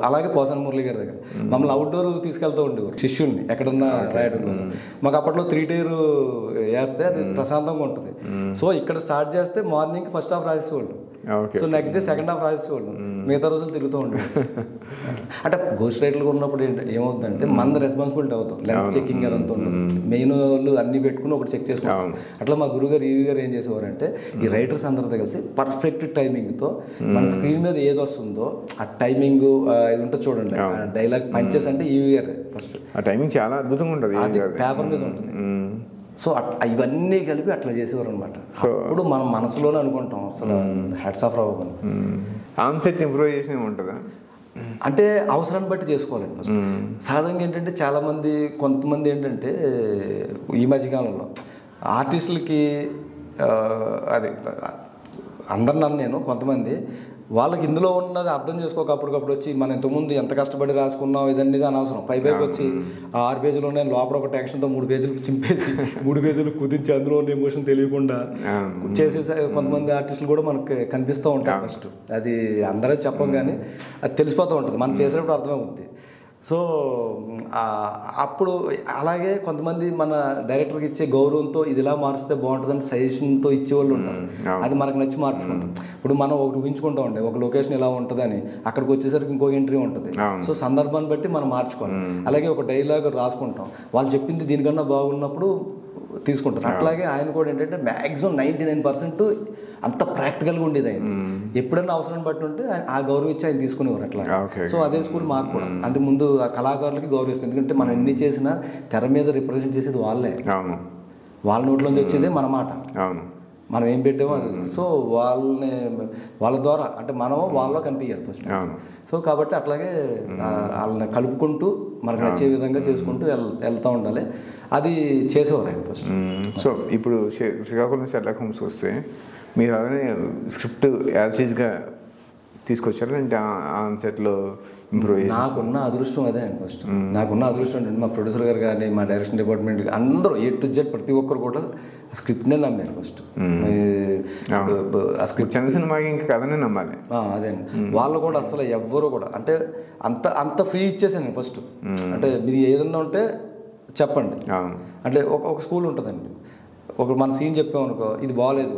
అలాగే పోసాని మురళి గారి దగ్గర మమ్మల్ని అవుట్డోర్ తీసుకెళ్తూ ఉండేవారు శిష్యుల్ని ఎక్కడన్నా రాయడం కోసం. మాకు అప్పట్లో 3 టైర్ వేస్తే అది ప్రశాంతంగా ఉంటుంది. సో ఇక్కడ స్టార్ట్ చేస్తే మార్నింగ్ ఫస్ట్ హాఫ్ రాసేవాళ్ళు, so next day second half రాసేవాళ్ళు, మిగతా రోజులు తిరుగుతూ ఉండేవి. అంటే గోస్ట్ రైటర్లు ఉన్నప్పుడు ఏమవుతుందంటే మన రెస్పాన్సిబిలిటీ అవుతాం, లెంత్ చెక్కింగ్ అదంతా ఉండదు. మెయిన్ వాళ్ళు అన్ని పెట్టుకుని ఒకటి చెక్ చేసుకుంటాం. అట్లా మా గురుగారు ఈవి గారు ఏం చేసేవారంటే ఈ రైటర్స్ అందరితో కలిసి పర్ఫెక్ట్ టైమింగ్తో మన స్క్రీన్ మీద ఏది వస్తుందో ఆ టైమింగ్ ఇది ఉంటుంది చూడండి, డైలాగ్ పంచెస్ అంటే ఈవి గారు ఫస్ట్ ఆ టైమింగ్ చాలా అద్భుతంగా ఉంటుంది, అది పేపర్ మీద ఉంటుంది. సో ఇవన్నీ కలిపి అట్లా చేసేవారు అనమాట. అప్పుడు మనం మనసులోనే అనుకుంటాం అసలు హ్యాట్స్ ఆఫ్ రావు అని. ఆన్సెట్ ఇంప్రూవైజేషన్ ఉంటుందా అంటే అవసరాన్ని బట్టి చేసుకోవాలండి ఫస్ట్. సహజంగా ఏంటంటే చాలామంది కొంతమంది ఏంటంటే ఈ మధ్యకాలంలో ఆర్టిస్టులకి అది అందరు నన్ను నేను కొంతమంది వాళ్ళకి ఇందులో ఉన్నది అర్థం చేసుకోక అప్పటికప్పుడు వచ్చి మనం ఇంతకుముందు ఎంత కష్టపడి రాసుకున్నాం ఇదండి అనవసరం పైకి వచ్చి ఆ 6 పేజీలు ఉన్నాయి లోపల ఒక టెన్షన్తో 3 పేజీలు చింపేసి 3 పేజీలు కుదించి అందులో ఉన్న ఎమోషన్ తెలియకుండా చేసేసే కొంతమంది ఆర్టిస్టులు కూడా మనకు కనిపిస్తూ ఉంటారు. ఫస్ట్ అది అందరూ చెప్పం కానీ అది తెలిసిపోతూ ఉంటుంది, మనం చేసేటప్పుడు అర్థమవుతుంది. సో అప్పుడు అలాగే కొంతమంది మన డైరెక్టర్కి ఇచ్చే గౌరవంతో ఇది ఇలా మార్చితే బాగుంటుందని సజెషన్తో ఇచ్చేవాళ్ళు ఉంటారు, అది మనకు నచ్చి మార్చుకుంటాం. ఇప్పుడు మనం ఒకటి ఊహించుకుంటా ఉండే ఒక లొకేషన్ ఇలా ఉంటుందని, అక్కడికి వచ్చేసరికి ఇంకో ఎంట్రీ ఉంటుంది. సో సందర్భాన్ని బట్టి మనం మార్చుకోవాలి. అలాగే ఒక డైలాగ్ రాసుకుంటాం, వాళ్ళు చెప్పింది దీనికన్నా బాగున్నప్పుడు తీసుకుంటారు. అట్లాగే ఆయన కూడా ఏంటంటే మ్యాక్సిమం 99% అంత ప్రాక్టికల్గా ఉండేది. ఆయన ఎప్పుడైనా అవసరం బట్టి ఉంటే ఆ గౌరవం ఇచ్చి ఆయన తీసుకునేవారు అట్లా. సో అదే స్కూల్ మాకు కూడా అంటే ముందు ఆ కళాకారులకి గౌరవిస్తుంది, ఎందుకంటే మనం ఎన్ని చేసినా తెర మీద రిప్రజెంట్ చేసేది వాళ్ళే, వాళ్ళ నోట్లోంచి వచ్చేదే మన మాట, మనం ఏం పెట్టామో అది. సో వాళ్ళ ద్వారా అంటే మనం వాళ్ళలో కనిపించాలి ఫస్ట్. సో కాబట్టి అట్లాగే వాళ్ళని కలుపుకుంటూ మనకు నచ్చే విధంగా చేసుకుంటూ వెళ్తూ ఉండాలి, అది చేసేవారు ఆయన ఫస్ట్. సో ఇప్పుడు శ్రీకాకుళం షెర్లాక్ హోమ్స్ వస్తే మీరు అలానే స్క్రిప్ట్ యాజ్ ఈజ్గా తీసుకొచ్చారు అంటే ఆన్ సెట్లో ఇంప్రూవ్? నాకున్న అదృష్టం అదే అండి ఫస్ట్. నాకున్న అదృష్టం ఏంటంటే మా ప్రొడ్యూసర్ గారు కానీ మా డైరెక్షన్ డిపార్ట్మెంట్ అందరూ A to Z ప్రతి ఒక్కరు కూడా ఆ స్క్రిప్ట్నే నమ్మారు ఫస్ట్. ఆ స్క్రిప్ట్ చిన్న సినిమాకి ఇంకా కథనే నమ్మాలి. అదే వాళ్ళు కూడా అసలు ఎవ్వరు కూడా అంటే అంత ఫ్రీ ఇచ్చేసాను ఫస్ట్. అంటే మీరు ఏదన్నా ఉంటే చెప్పండి. అంటే ఒక స్కూల్ ఉంటుందండి, ఒక మన సీన్ చెప్పామనుకో ఇది బాగాలేదు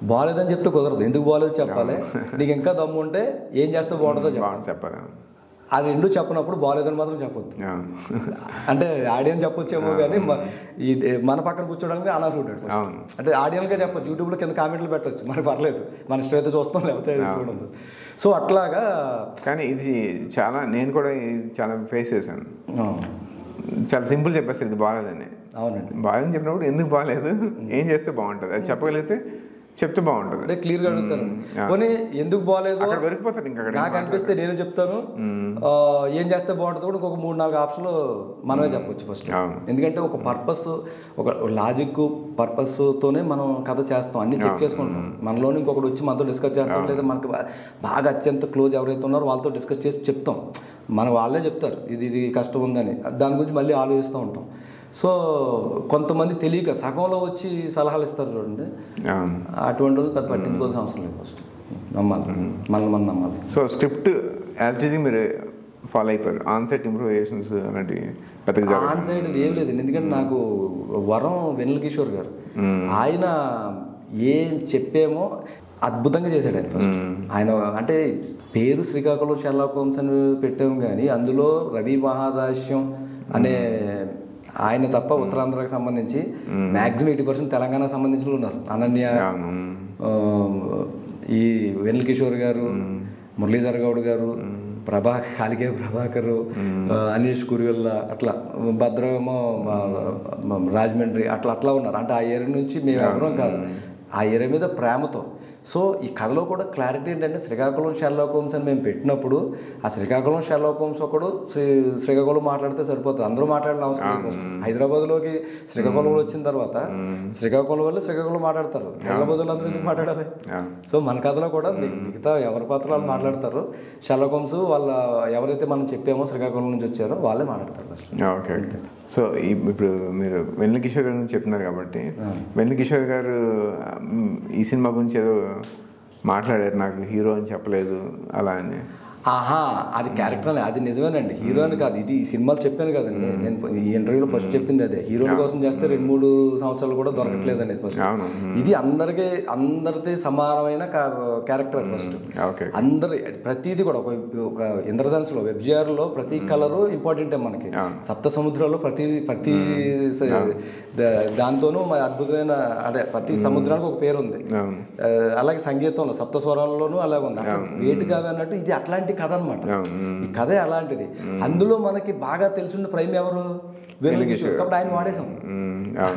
బాగాలేదని చెప్తే కుదరదు, ఎందుకు బాగాలేదు చెప్పాలి. నీకు ఇంకా దమ్ము ఉంటే ఏం చేస్తే బాగుంటుందో చెప్పాలి. అది రెండు చెప్పినప్పుడు బాగాలేదని మాత్రం చెప్పొద్దు. అంటే ఆడియన్స్ చెప్పొచ్చేమో కానీ ఈ మన పక్కన కూర్చోడానికి అనర్హుడు ఫస్ట్. అంటే ఆడియన్గా చెప్పొచ్చు, యూట్యూబ్లో కింద కామెంట్లు పెట్టవచ్చు, మనకు పర్లేదు, మన ఇష్టం అయితే చూస్తాం లేకపోతే చూడదు. సో అట్లాగా. కానీ ఇది చాలా నేను కూడా చాలా ఫేస్ చేశాను. చాలా సింపుల్ చెప్పేస్తారు ఇది బాగాలేదని. అవునండి, బాగాలేదని చెప్పినప్పుడు ఎందుకు బాగాలేదు, ఏం చేస్తే బాగుంటుంది అది చెప్పగలిగితే చెప్తే బాగుంటుంది. అంటే క్లియర్గా అడుగుతాను, పోనీ ఎందుకు బాగాలేదు దొరికిపోతారు. ఇంకా నాకు అనిపిస్తే నేను చెప్తాను, ఏం చేస్తే బాగుంటుంది కూడా ఇంకొక 3-4 ఆప్షన్లు మనమే చెప్పొచ్చు ఫస్ట్. ఎందుకంటే ఒక పర్పస్, ఒక లాజిక్ పర్పస్తోనే మనం కథ చేస్తాం, అన్ని చెక్ చేసుకుంటాం. మనలోని ఇంకొకటి వచ్చి మనతో డిస్కస్ చేస్తాం, లేదా మనకి బాగా అత్యంత క్లోజ్ ఎవరైతే ఉన్నారో వాళ్ళతో డిస్కస్ చేసి చెప్తాం. వాళ్ళే చెప్తారు ఇది కష్టం ఉందని, దాని గురించి మళ్ళీ ఆలోచిస్తూ ఉంటాం. సో కొంతమంది తెలియక సగంలో వచ్చి సలహాలు ఇస్తారు చూడండి, అటువంటి వాళ్ళు పెద్ద పట్టించుకోవాల్సిన అవసరం లేదు. ఫస్ట్ నమ్మాలి, మనల్ని మనం నమ్మాలి. So script as it is మీరు ఫాలో అయిపోయారు. ఆన్ సైడ్ ఇంప్రూవైజేషన్స్ అలాంటివి పెద్దగా ఆన్ సైడ్ ఏం లేదండి. ఎందుకంటే నాకు వరం వెన్నెల కిషోర్ గారు, ఆయన ఏం చెప్పేమో అద్భుతంగా చేశాడు ఆయన. ఫస్ట్ ఆయన అంటే పేరు శ్రీకాకుళం షెర్లాక్ హోమ్స్ అని పెట్టాము, కానీ అందులో రవి మహాదాస్యం అనే ఆయన తప్ప ఉత్తరాంధ్రకు సంబంధించి మ్యాక్సిమం 80% తెలంగాణకు సంబంధించిన ఉన్నారు. అనన్య, ఈ వెన్నెల కిషోర్ గారు, మురళీధర్ గౌడ్ గారు, కాలికే ప్రభాకర్, అనీష్ కురియల్ల, అట్లా భద్రమో రాజమండ్రి, అట్లా ఉన్నారు. అంటే ఆ ఏరియా నుంచి మేము ఎవరం కాదు, ఆ ఏరియా మీద ప్రేమతో. సో ఈ కథలో కూడా క్లారిటీ ఏంటంటే శ్రీకాకుళం షెర్లాక్ హోమ్స్ అని మేము పెట్టినప్పుడు ఆ శ్రీకాకుళం షెర్లాక్ హోమ్స్ ఒకడు శ్రీకాకుళం మాట్లాడితే సరిపోతుంది, అందరూ మాట్లాడిన అవసరం లేదు. హైదరాబాద్లోకి శ్రీకాకుళం వచ్చిన తర్వాత శ్రీకాకుళం వల్ల శ్రీకాకుళం మాట్లాడతారు, హైదరాబాద్లో అందరూ ఎందుకు మాట్లాడాలి? సో మన కథలో కూడా మిగతా ఎవరి పాత్రలు మాట్లాడతారు. షెర్లాక్ హోమ్స్ వాళ్ళ ఎవరైతే మనం చెప్పామో శ్రీకాకుళం నుంచి వచ్చారో వాళ్ళే మాట్లాడతారు ఫస్ట్. ఓకే. సో ఇప్పుడు మీరు వెన్నెల కిషోర్ గారి గురించి చెప్తున్నారు కాబట్టి, వెన్నెల కిషోర్ గారు ఈ సినిమా గురించి ఏదో మాట్లాడారు, నాకు హీరో అని చెప్పలేదు అలా అని. అది క్యారెక్టర్ అది నిజమేనండి, హీరో అని కాదు. ఇది ఈ సినిమాలు చెప్పాను కదండి, నేను ఈ ఇంటర్వ్యూలో ఫస్ట్ చెప్పింది అదే. హీరోల కోసం చేస్తే 2-3 సంవత్సరాలు కూడా దొరకట్లేదు అనేది ఫస్ట్. ఇది అందరిది సమానమైన క్యారెక్టర్ ఫస్ట్. అందరు ప్రతిదీ కూడా ఒక ఇంద్రధనుసులో వెబ్జిఆర్లో ప్రతి కలరు ఇంపార్టెంటే మనకి. సప్త సముద్రాల్లో ప్రతి దాంతోనూ అద్భుతమైన అంటే ప్రతి సముద్రానికి ఒక పేరు ఉంది. అలాగే సంగీతంలో సప్త స్వరాల్లోనూ అలాగే ఉంది. వేటి కాదు అన్నట్టు ఇది అట్లాంటి కథ అనమాట. ఈ కథ అలాంటిది. అందులో మనకి బాగా తెలిసిన ప్రైమ్ ఎవరు? వెన్నెల కిషోర్. కాబట్టి ఆయన వాడేసాం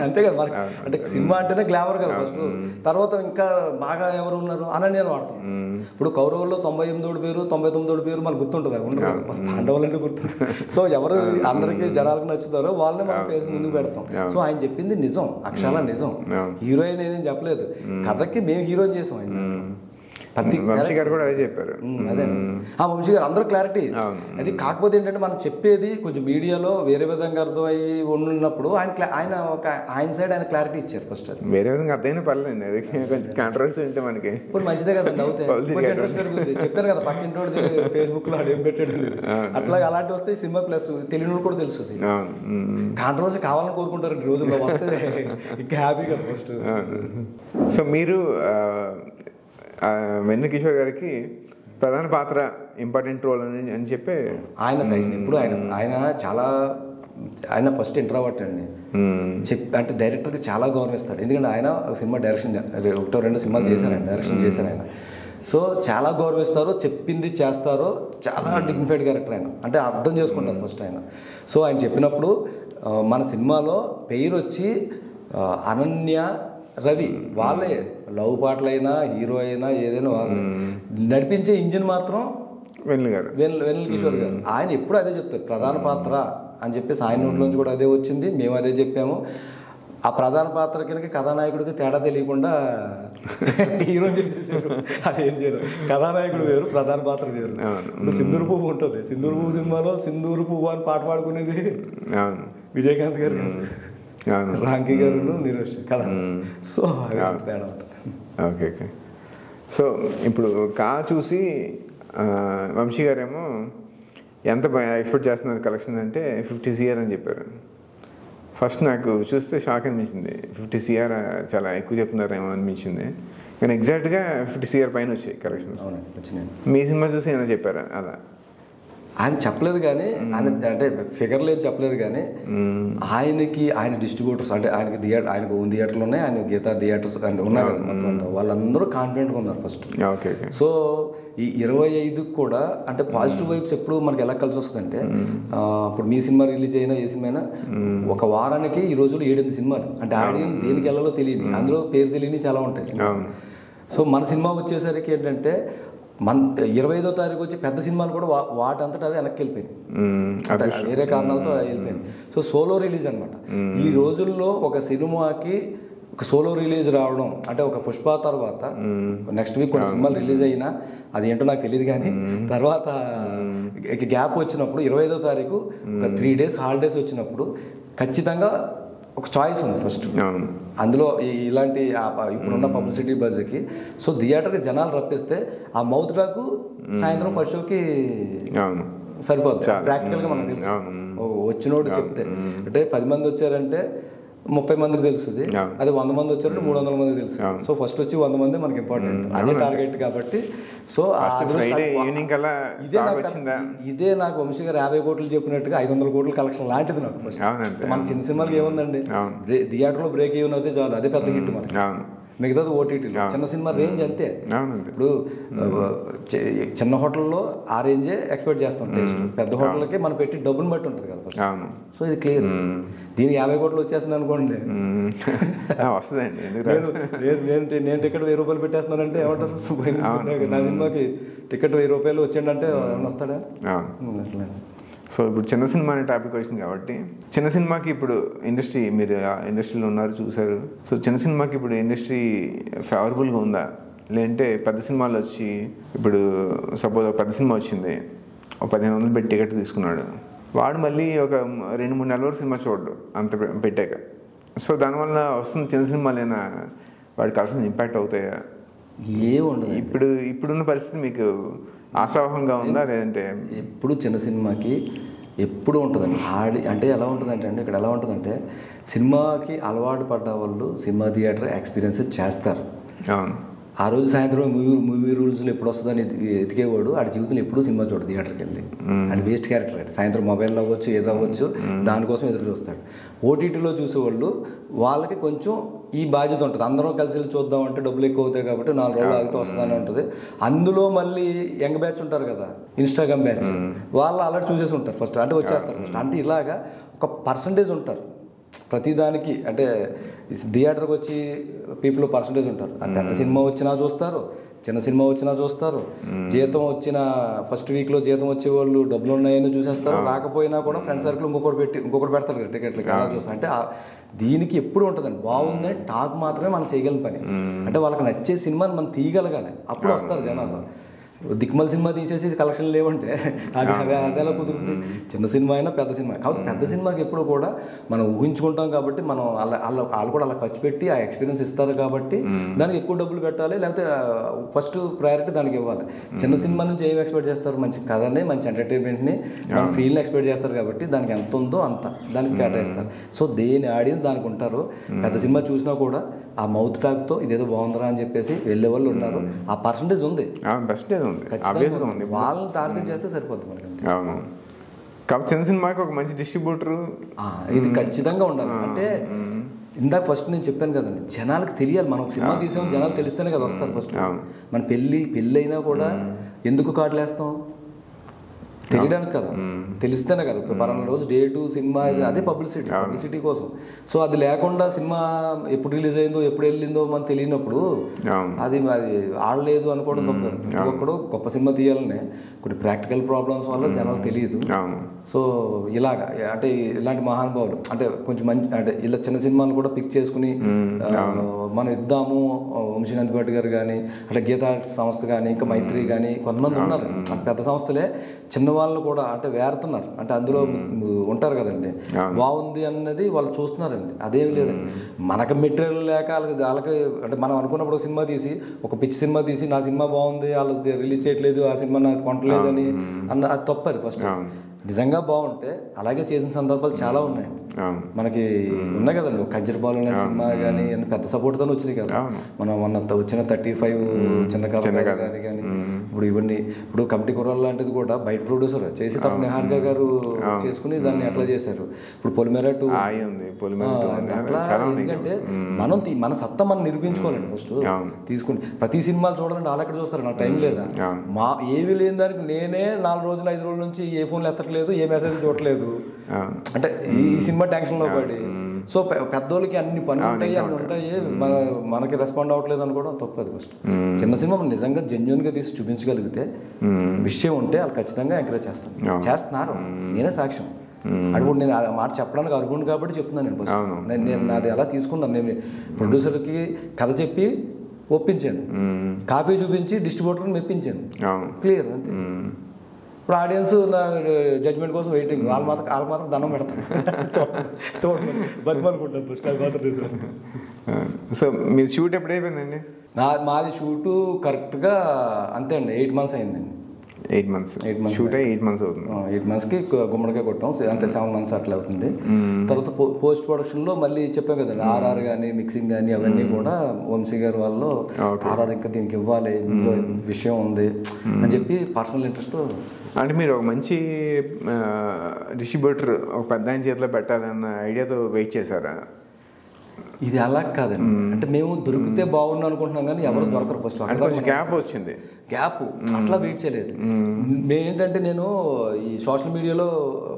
అంతే కదా. మనకి అంటే సినిమా అంటేనే గ్లామర్ కదా ఫస్ట్. తర్వాత ఇంకా బాగా ఎవరు ఉన్నారు? అనన్యని వాడతాం. ఇప్పుడు కౌరవుల్లో 98 పేరు 99 పేరు మనకు గుర్తుంటుంది, ఉండదు. పాండవులంటే గుర్తుంది. సో ఎవరు అందరికీ జనాలకు నచ్చుతారో వాళ్ళని మనం ఫేస్ ముందుకు పెడతాం. సో ఆయన చెప్పింది నిజం, అక్షరాల నిజం. హీరోయిన్ ఏదేం చెప్పలేదు, కథకి మేము హీరోయిన్ చేసాం. ఆయన వంశీ గారు కూడా అదే చెప్పారు. అదే వంశీ గారు అందరూ క్లారిటీ అది. కాకపోతే ఏంటంటే మనం చెప్పేది కొంచెం మీడియాలో వేరే విధంగా అర్థమయ్యి ఉన్నప్పుడు ఆయన సైడ్ ఆయన క్లారిటీ ఇచ్చారు ఫస్ట్. అది వేరే విధంగా అర్థమైనా పర్లేదు, అది కొంచెం కాంట్రవర్సీ ఉంటే మనకి ఇప్పుడు మంచిదే కదండి. అవుతాయి ఇంట్రెస్ట్ పెరుగుతుంది. చెప్పారు కదా పక్కింటోడిది ఫేస్బుక్ లో ఏం పెట్టాడు అట్లాగే అలాంటి వస్తే సినిమా ప్లస్ తెలియని కూడా తెలుస్తుంది. కాంట్రవర్సీ కావాలని కోరుకుంటారు ఈ రోజుల్లో, వస్తే ఇంకా హ్యాపీ కదా ఫస్ట్. సో మీరు వెన్నెల కిషోర్ గారికి ప్రధాన పాత్ర ఇంపార్టెంట్ రోల్ అని చెప్పి ఆయన సజెషన్ ఎప్పుడు ఆయన ఫస్ట్ ఇంట్రావర్ట్ అండి. అంటే డైరెక్టర్కి చాలా గౌరవిస్తాడు. ఎందుకంటే ఆయన సినిమా డైరెక్షన్ 1-2 సినిమాలు చేశారండి, డైరెక్షన్ చేశారు ఆయన. సో చాలా గౌరవిస్తారు, చెప్పింది చేస్తారు. చాలా డిగ్నిఫైడ్ క్యారెక్టర్ ఆయన, అంటే అర్థం చేసుకుంటారు ఫస్ట్ ఆయన. సో ఆయన చెప్పినప్పుడు మన సినిమాలో పేరు వచ్చి అనన్య, రవి వాళ్ళే. లవ్ పాటలైనా హీరో అయినా ఏదైనా వాళ్ళే. నడిపించే ఇంజిన్ మాత్రం వెన్నెల కిషోర్ గారు. ఆయన ఎప్పుడు అదే చెప్తారు, ప్రధాన పాత్ర అని చెప్పేసి ఆయన నోట్లోంచి కూడా అదే వచ్చింది, మేము అదే చెప్పాము. ఆ ప్రధాన పాత్ర కింద కథానాయకుడికి తేడా తెలియకుండా హీరో చేసేసారు. అదేం చేయరు, కథానాయకుడు వేరు, ప్రధాన పాత్ర వేరు. ఇప్పుడు సింధూరు పువ్వు ఉంటుంది, సింధూరు పువ్వు సినిమాలో సింధూరు పువ్వు అని పాట పాడుకునేది విజయకాంత్ గారు, రాంకీ గారు, నిరోష్ కదా. సో తేడా ఉంటుంది. ఓకే. సో ఇప్పుడు చూసి వంశీ గారేమో ఎంత ఎక్స్పెక్ట్ చేస్తున్నారు కలెక్షన్ అంటే 50 CR అని చెప్పారు. ఫస్ట్ నాకు చూస్తే షాక్ అనిపించింది. 50 CR చాలా ఎక్కువ చెప్తున్నారేమో అనిపించింది, కానీ ఎగ్జాక్ట్గా 50 CR పైన వచ్చాయి కలెక్షన్స్. మీ సినిమా చూసి ఏమైనా చెప్పారా అలా? ఆయన చెప్పలేదు, కానీ ఆయన అంటే ఫిగర్లు ఏం చెప్పలేదు, కానీ ఆయన డిస్ట్రిబ్యూటర్స్ అంటే ఆయనకు ఓన్ థియేటర్లు ఉన్నాయి, ఆయన గీతా థియేటర్స్ అంటే ఉన్నాయి కదా మొత్తం అంతా, వాళ్ళందరూ కాన్ఫిడెంట్గా ఉన్నారు ఫస్ట్. సో ఈ 25 కూడా అంటే పాజిటివ్ వైబ్స్ ఎప్పుడు మనకి ఎలా కలిసి వస్తుందంటే, ఇప్పుడు మీ సినిమా రిలీజ్ అయినా ఏ సినిమా అయినా ఒక వారానికి ఈ రోజుల్లో 7-8 సినిమాలు, అంటే ఆడియన్స్ దేనికి వెళ్ళాలో తెలియని, అందులో పేరు తెలియని చాలా ఉంటాయి సినిమా. సో మన సినిమా వచ్చేసరికి ఏంటంటే 25వ తారీఖు వచ్చి పెద్ద సినిమాలు కూడా వాటంతటా అవి వెనక్కి వెళ్ళిపోయినాయి, అంటే వేరే కారణాలతో వెళ్ళిపోయింది. సో సోలో రిలీజ్ అనమాట. ఈ రోజుల్లో ఒక సినిమాకి ఒక సోలో రిలీజ్ రావడం అంటే, ఒక పుష్ప తర్వాత నెక్స్ట్ వీక్ కొన్ని సినిమాలు రిలీజ్ అయినా అది ఏంటో నాకు తెలియదు, కానీ తర్వాత గ్యాప్ వచ్చినప్పుడు 25వ తారీఖు ఒక 3 days హాలిడేస్ వచ్చినప్పుడు ఖచ్చితంగా ఒక చాయిస్ ఉంది ఫస్ట్ అందులో. ఇలాంటి ఇప్పుడున్న పబ్లిసిటీ బజ్కి సో థియేటర్కి జనాలు రప్పిస్తే ఆ మౌత్ టాక్ సాయంత్రం ఫస్ట్ షోకి సరిపోద్ది. ప్రాక్టికల్గా మనకు తెలుసు. వచ్చినోడు చెప్తే అంటే 10 మంది వచ్చారంటే 30 మందికి తెలుస్తుంది, అది 100 మంది వచ్చారంటే 300 మందికి తెలుస్తుంది. సో ఫస్ట్ వచ్చి 100 మంది మనకి ఇంపార్టెంట్, అదే టార్గెట్ కాబట్టి. సో ఇదే నాకు వంశీ గారు 50 కోట్లు చెప్పినట్టుగా 500 కోట్ల కలెక్షన్ లాంటిది నాకు ఫస్ట్. మన చిన్న సినిమాలకి ఏముందండి, థియేటర్లో బ్రేక్ ఈవెన్ అయితే చాలు, అదే పెద్ద హిట్ మనకి. మిగతాది ఓటీటీలో చిన్న సినిమా రేంజ్ అంతే. ఇప్పుడు చిన్న హోటల్లో ఆ రేంజే ఎక్స్పెక్ట్ చేస్తాం టేస్ట్, పెద్ద హోటల్కి మనం పెట్టి డబ్బులు బట్టి ఉంటుంది కదా ఫస్ట్. సో ఇది క్లియర్. దీనికి 50 కోట్లు వచ్చేస్తుంది అనుకోండి, నేను టికెట్ 1000 రూపాయలు పెట్టేస్తున్నానంటే ఏమంటారు, నా సినిమాకి టికెట్ 1000 రూపాయలు వచ్చిందంటే ఏమైనా వస్తాడా? అట్లా. సో ఇప్పుడు చిన్న సినిమా అనే టాపిక్ వచ్చింది కాబట్టి, చిన్న సినిమాకి ఇప్పుడు ఇండస్ట్రీ, మీరు ఇండస్ట్రీలో ఉన్నారు చూసారు, సో చిన్న సినిమాకి ఇప్పుడు ఇండస్ట్రీ ఫేవరబుల్గా ఉందా, లేదంటే పెద్ద సినిమాలు వచ్చి ఇప్పుడు సపోజ్ ఒక పెద్ద సినిమా వచ్చింది, ఒక 1500 పెట్టి టికెట్ తీసుకున్నాడు, వాడు మళ్ళీ ఒక 2-3 నెలల వరకు సినిమా చూడడు అంత పెట్టాక. సో దానివల్ల వస్తున్న చిన్న సినిమాలైనా వాడికి కావాల్సిన ఇంపాక్ట్ అవుతాయా? ఏముండదు. ఇప్పుడున్న పరిస్థితి మీకు ఆశావహంగా ఉందా, లేదంటే? ఎప్పుడు చిన్న సినిమాకి ఎప్పుడు ఉంటుందండి అంటే ఎలా ఉంటుందంటే అండి, ఇక్కడ ఎలా ఉంటుందంటే సినిమాకి అలవాటు పడ్డ వాళ్ళు సినిమా థియేటర్ ఎక్స్పీరియన్స్ చేస్తారు. ఆ రోజు సాయంత్రం మూవీ రూల్స్లో ఎప్పుడు వస్తుందని ఎతికేవాడు ఆడి జీవితంలో ఎప్పుడు సినిమా చూడదు థియేటర్కి వెళ్ళి. అది వేస్ట్ క్యారెక్టర్ అండి. సాయంత్రం మొబైల్లో అవ్వచ్చు, ఏదో అవ్వచ్చు, దానికోసం ఎదురు చూస్తాడు. ఓటీటీలో చూసేవాళ్ళు వాళ్ళకి కొంచెం ఈ బాధ్యత ఉంటుంది, అందరం కలిసి వెళ్ళి చూద్దామంటే డబ్బులు ఎక్కువ అవుతాయి కాబట్టి 4 రోజులు ఆగితే వస్తుందని ఉంటుంది. అందులో మళ్ళీ యంగ్ బ్యాచ్ ఉంటారు కదా, ఇన్స్టాగ్రామ్ బ్యాచ్, వాళ్ళు అలర్ట్ చూసేసి ఉంటారు ఫస్ట్, అంటే వచ్చేస్తారు ఫస్ట్. అంటే ఇలాగా ఒక పర్సంటేజ్ ఉంటారు ప్రతిదానికి. అంటే థియేటర్కి వచ్చి పీపుల్ పర్సంటేజ్ ఉంటారు. పెద్ద సినిమా వచ్చినా చూస్తారు, చిన్న సినిమా వచ్చినా చూస్తారు, జీతం వచ్చిన ఫస్ట్ వీక్లో జీతం వచ్చే వాళ్ళు డబ్బులు ఉన్నాయని చూసేస్తారు, రాకపోయినా కూడా ఫ్రెండ్ సర్కిల్ ఇంకొకటి పెడతారు కదా టికెట్లకి, అలా చూస్తారు. అంటే దీనికి ఎప్పుడు ఉంటుందండి, బాగుందని టాక్ మాత్రమే మనం చేయగలిగిన పని. అంటే వాళ్ళకి నచ్చే సినిమాని మనం తీయగలగాలి, అప్పుడు వస్తారు జనాలు. దిక్మల్ సినిమా తీసేసి కలెక్షన్ లేవంటే అది ఎలా కుదురుతుంది? చిన్న సినిమా అయినా పెద్ద సినిమా కాబట్టి పెద్ద సినిమాకి ఎప్పుడు కూడా మనం ఊహించుకుంటాం కాబట్టి మనం వాళ్ళు కూడా అలా ఖర్చు పెట్టి ఆ ఎక్స్పీరియన్స్ ఇస్తారు కాబట్టి దానికి ఎక్కువ డబ్బులు పెట్టాలి, లేకపోతే ఫస్ట్ ప్రయారిటీ దానికి ఇవ్వాలి. చిన్న సినిమా నుంచి ఏం ఎక్స్పెక్ట్ చేస్తారు? మంచి కథని, మంచి ఎంటర్టైన్మెంట్ని, మన ఫీల్ని ఎక్స్పెక్ట్ చేస్తారు కాబట్టి దానికి ఎంత ఉందో అంత దానికి కేటాయిస్తారు. సో దేని ఆడియన్స్ దానికి ఉంటారు. పెద్ద సినిమా చూసినా కూడా ఆ మౌత్ టాక్తో ఇదేదో బాగుందిరా అని చెప్పేసి వెళ్ళే వాళ్ళు ఉన్నారు. ఆ పర్సంటేజ్ ఉంది, వాళ్ళని టార్గెట్ చేస్తే సరిపోద్ది మనకి. కాబట్టి చిన్న సినిమాకి ఒక మంచి డిస్ట్రిబ్యూటర్ ఇది ఖచ్చితంగా ఉండాలి. అంటే ఇందాక ఫస్ట్ నేను చెప్పాను కదండి, జనాలకు తెలియాలి మనం ఒక సినిమా తీసాం, జనాలు తెలిస్తేనే కదా వస్తారు ఫస్ట్. మన పెళ్ళి అయినా కూడా ఎందుకు కార్డులు వేస్తాం? తెలియడానికి కదా, తెలిస్తేనే కదా. పలానా రోజు డేటు సినిమా, అదే పబ్లిసిటీ కోసం. సో అది లేకుండా సినిమా ఎప్పుడు రిలీజ్ అయిందో ఎప్పుడు వెళ్ళిందో మనకు తెలియనప్పుడు అది ఆడలేదు అనుకోవడం తప్ప. ప్రతి ఒక్కడు గొప్ప సినిమా తీయాలనే కొన్ని ప్రాక్టికల్ ప్రాబ్లమ్స్ వల్ల జనాలు తెలియదు. సో ఇలాగా అంటే ఇలాంటి మహానుభావులు అంటే కొంచెం మంచి అంటే ఇలా చిన్న సినిమాను కూడా పిక్ చేసుకుని మనం ఇద్దాము, వంశీనందిపాటి గారు కానీ అంటే గీతా సంస్థ కానీ ఇంకా మైత్రి కానీ కొంతమంది ఉన్నారు పెద్ద సంస్థలే చిన్న వాళ్ళు కూడా అంటే వేరుతున్నారు. అంటే అందులో ఉంటారు కదండి, బాగుంది అన్నది వాళ్ళు చూస్తున్నారండి. అదేమి లేదండి, మనకు మెటీరియల్ లేక వాళ్ళకి అంటే మనం అనుకున్నప్పుడు ఒక సినిమా తీసి ఒక పిచ్చి సినిమా తీసి నా సినిమా బాగుంది వాళ్ళకి రిలీజ్ చేయట్లేదు, ఆ సినిమా నాకు కొంటలేదని అన్న అది తప్పది. ఫస్ట్ నిజంగా బాగుంటే అలాగే చేసిన సందర్భాలు చాలా ఉన్నాయండి మనకి. ఉన్నాయి కదండి, కంజరపాలెం లాంటి సినిమా కానీ పెద్ద సపోర్ట్తో వచ్చినాయి కదా. మనం మొన్న వచ్చిన 35 చిన్న కథ కానీ ఇప్పుడు ఇవన్నీ ఇప్పుడు కమిటీ కుర్రాలు లాంటిది కూడా బయట ప్రొడ్యూసర్ చేసి తప్ప నిహారిక గారు చేసుకుని దాన్ని అట్లా చేశారు. ఇప్పుడు పొలిమేర 2 అట్లా. ఎందుకంటే మనం మన సత్తా మనం నిరూపించుకోవాలండి ఫస్ట్ తీసుకుని. ప్రతి సినిమాలు చూడాలంటే వాళ్ళు ఎక్కడ చూస్తారు, నాకు టైం లేదా, మా ఏవి లేని దానికి నేనే 4 రోజులు 5 రోజుల నుంచి ఏ ఫోన్లు ఎత్తట్లేదు, ఏ మెసేజ్ చూడట్లేదు, అంటే ఈ సినిమా టెన్షన్లో పడి. సో పెద్దోళ్ళకి అన్ని పనులు ఉంటాయి, అన్ని ఉంటాయి, మనకి రెస్పాండ్ అవ్వట్లేదు అనుకోవడం తప్పదు. ఫస్ట్ చిన్న సినిమా మనం నిజంగా జెన్యున్గా తీసి చూపించగలిగితే విషయం ఉంటే వాళ్ళు ఖచ్చితంగా ఎంకరేజ్ చేస్తున్నారు. నేనే సాక్ష్యం. అప్పుడు నేను ఆ మాట చెప్పడానికి అర్హుండు కాబట్టి చెప్తున్నాను. నేను ఫస్ట్ నేను నాది అలా తీసుకున్నాను. నేను ప్రొడ్యూసర్కి కథ చెప్పి ఒప్పించాను, కాపీ చూపించి డిస్ట్రిబ్యూటర్ని మెప్పించాను, క్లియర్ అంతే. ఇప్పుడు ఆడియన్స్ నా జడ్జ్మెంట్ కోసం వెయిటింగ్, వాళ్ళు మాత్రం దండం పెడతారు చూడమని బతిమనుకుంటారు ఫస్ట్, అది మాత్రం రీజన్. సో మీరు షూట్ ఎప్పుడు అయిపోయిందండి? మాది షూటు కరెక్ట్గా అంతే అండి, 8 months అయిందండి. 8 months షూట్ అయ్యి 8 months అవుతుంది. 8 monthsకి గుమ్మడికాయ కొట్టాం అంతే, 7 months అట్లా అవుతుంది. తర్వాత పోస్ట్ ప్రొడక్షన్లో మళ్ళీ చెప్పాం కదండి, ఆర్ఆర్ కానీ మిక్సింగ్ కానీ అవన్నీ కూడా వంశీ గారి వాళ్ళు ఆర్ఆర్ ఇంకా దీనికి ఇవ్వాలి, ఇందులో విషయం ఉంది అని చెప్పి పర్సనల్ ఇంట్రెస్ట్. అంటే మీరు ఒక మంచి డిస్ట్రిబ్యూటర్ ఒక పెద్ద ఆయన చేతిలో పెట్టాలన్న ఐడియాతో వెయిట్ చేశారా? ఇది అలా కాదండి, అంటే మేము దొరికితే బాగుండు అనుకుంటున్నాం కానీ ఎవరు దొరకరు ఫస్ట్. గ్యాప్ వచ్చింది, గ్యాప్ అట్లా వెయిట్ చేయలేదు. ఏంటంటే నేను ఈ సోషల్ మీడియాలో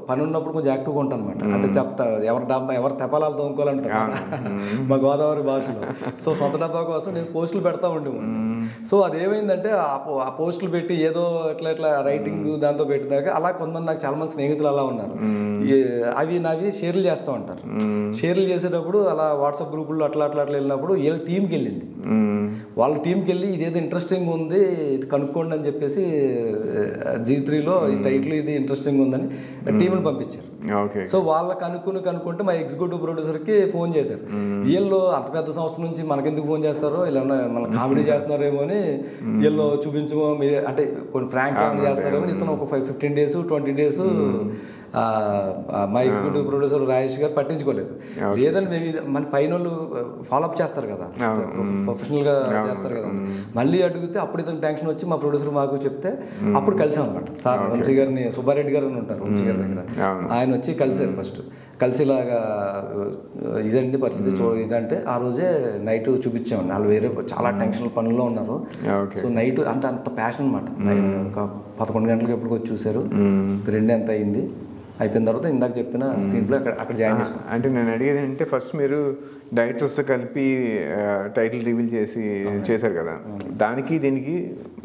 పని ఉన్నప్పుడు కొంచెం యాక్టివ్గా ఉంటాను అనమాట. అంటే చెప్తా ఎవరు తెపాలాలు తోముకోవాలంటారు మా గోదావరి భాషలో. సో సొంత డబ్బా కోసం నేను పోస్టులు పెడతా ఉండేవాడిని. సో అదేమైందంటే ఆ పోస్టులు పెట్టి ఏదో ఇట్లా రైటింగ్ దాంతో పెట్టిదాకా అలా కొంతమంది నాకు చాలా మంది స్నేహితులు అలా ఉన్నారు. అవి నావి షేర్లు చేస్తూ ఉంటారు. షేర్లు చేసేటప్పుడు అలా వాట్సాప్ గ్రూపుల్లో అట్లా వెళ్ళినప్పుడు వీళ్ళ టీంకి వెళ్ళింది. వాళ్ళ టీంకి వెళ్ళి ఇదేదో ఇంట్రెస్టింగ్ ఉంది ఇది కనుక్కోండి అని చెప్పేసి G3లో ఈ టైటిల్ ఇది ఇంట్రెస్టింగ్ ఉందని టీంని పంపించారు. సో వాళ్ళకి కనుక్కుంటే మా ఎగ్జిక్యూటివ్ ప్రొడ్యూసర్కి ఫోన్ చేశారు. వీళ్ళు అంత పెద్ద సంస్థ నుంచి మనకెందుకు ఫోన్ చేస్తారో, ఇలా మన కామెడీ చేస్తున్నారేమో అని వీళ్ళు చూపించమో, అంటే కొన్ని ఫ్రాంక్ కామెడీ చేస్తున్నారేమో. ఇతను ఒక 15 days 20 days మా ఎగ్జిక్యూటివ్ ప్రొడ్యూసర్ రాజేష్ గారు పట్టించుకోలేదు. లేదని మేము మన పైన వాళ్ళు ఫాలోఅప్ చేస్తారు కదా, ప్రొఫెషనల్గా చేస్తారు కదా. మళ్ళీ అడిగితే అప్పుడు ఇతను టెన్షన్ వచ్చి మా ప్రొడ్యూసర్ మాకు చెప్తే అప్పుడు కలిసాం అనమాట. సార్ వంశీ గారిని, సుబ్బారెడ్డి గారు అని ఉంటారు వంశీ గారి దగ్గర, ఆయన వచ్చి కలిసారు. ఫస్ట్ కలిసి ఇలాగా ఇదండి పరిస్థితి ఇదంటే ఆ రోజే నైట్ చూపించామండి. వాళ్ళు వేరే చాలా టెన్షన్ పనుల్లో ఉన్నారు. సో నైట్ అంటే అంత ప్యాషన్ అనమాట. ఒక 11 గంటలకు ఎప్పుడు వచ్చి చూశారు, 2 ఎంత అయింది. అయిపోయిన తర్వాత ఇందాక చెప్పిన స్క్రీన్ ప్లే అక్కడ జాయిన్ చేస్తాం. అంటే నేను అడిగేది అంటే ఫస్ట్ మీరు డైరెక్టర్స్తో కలిపి టైటిల్ రివీల్ చేశారు కదా, దానికి దీనికి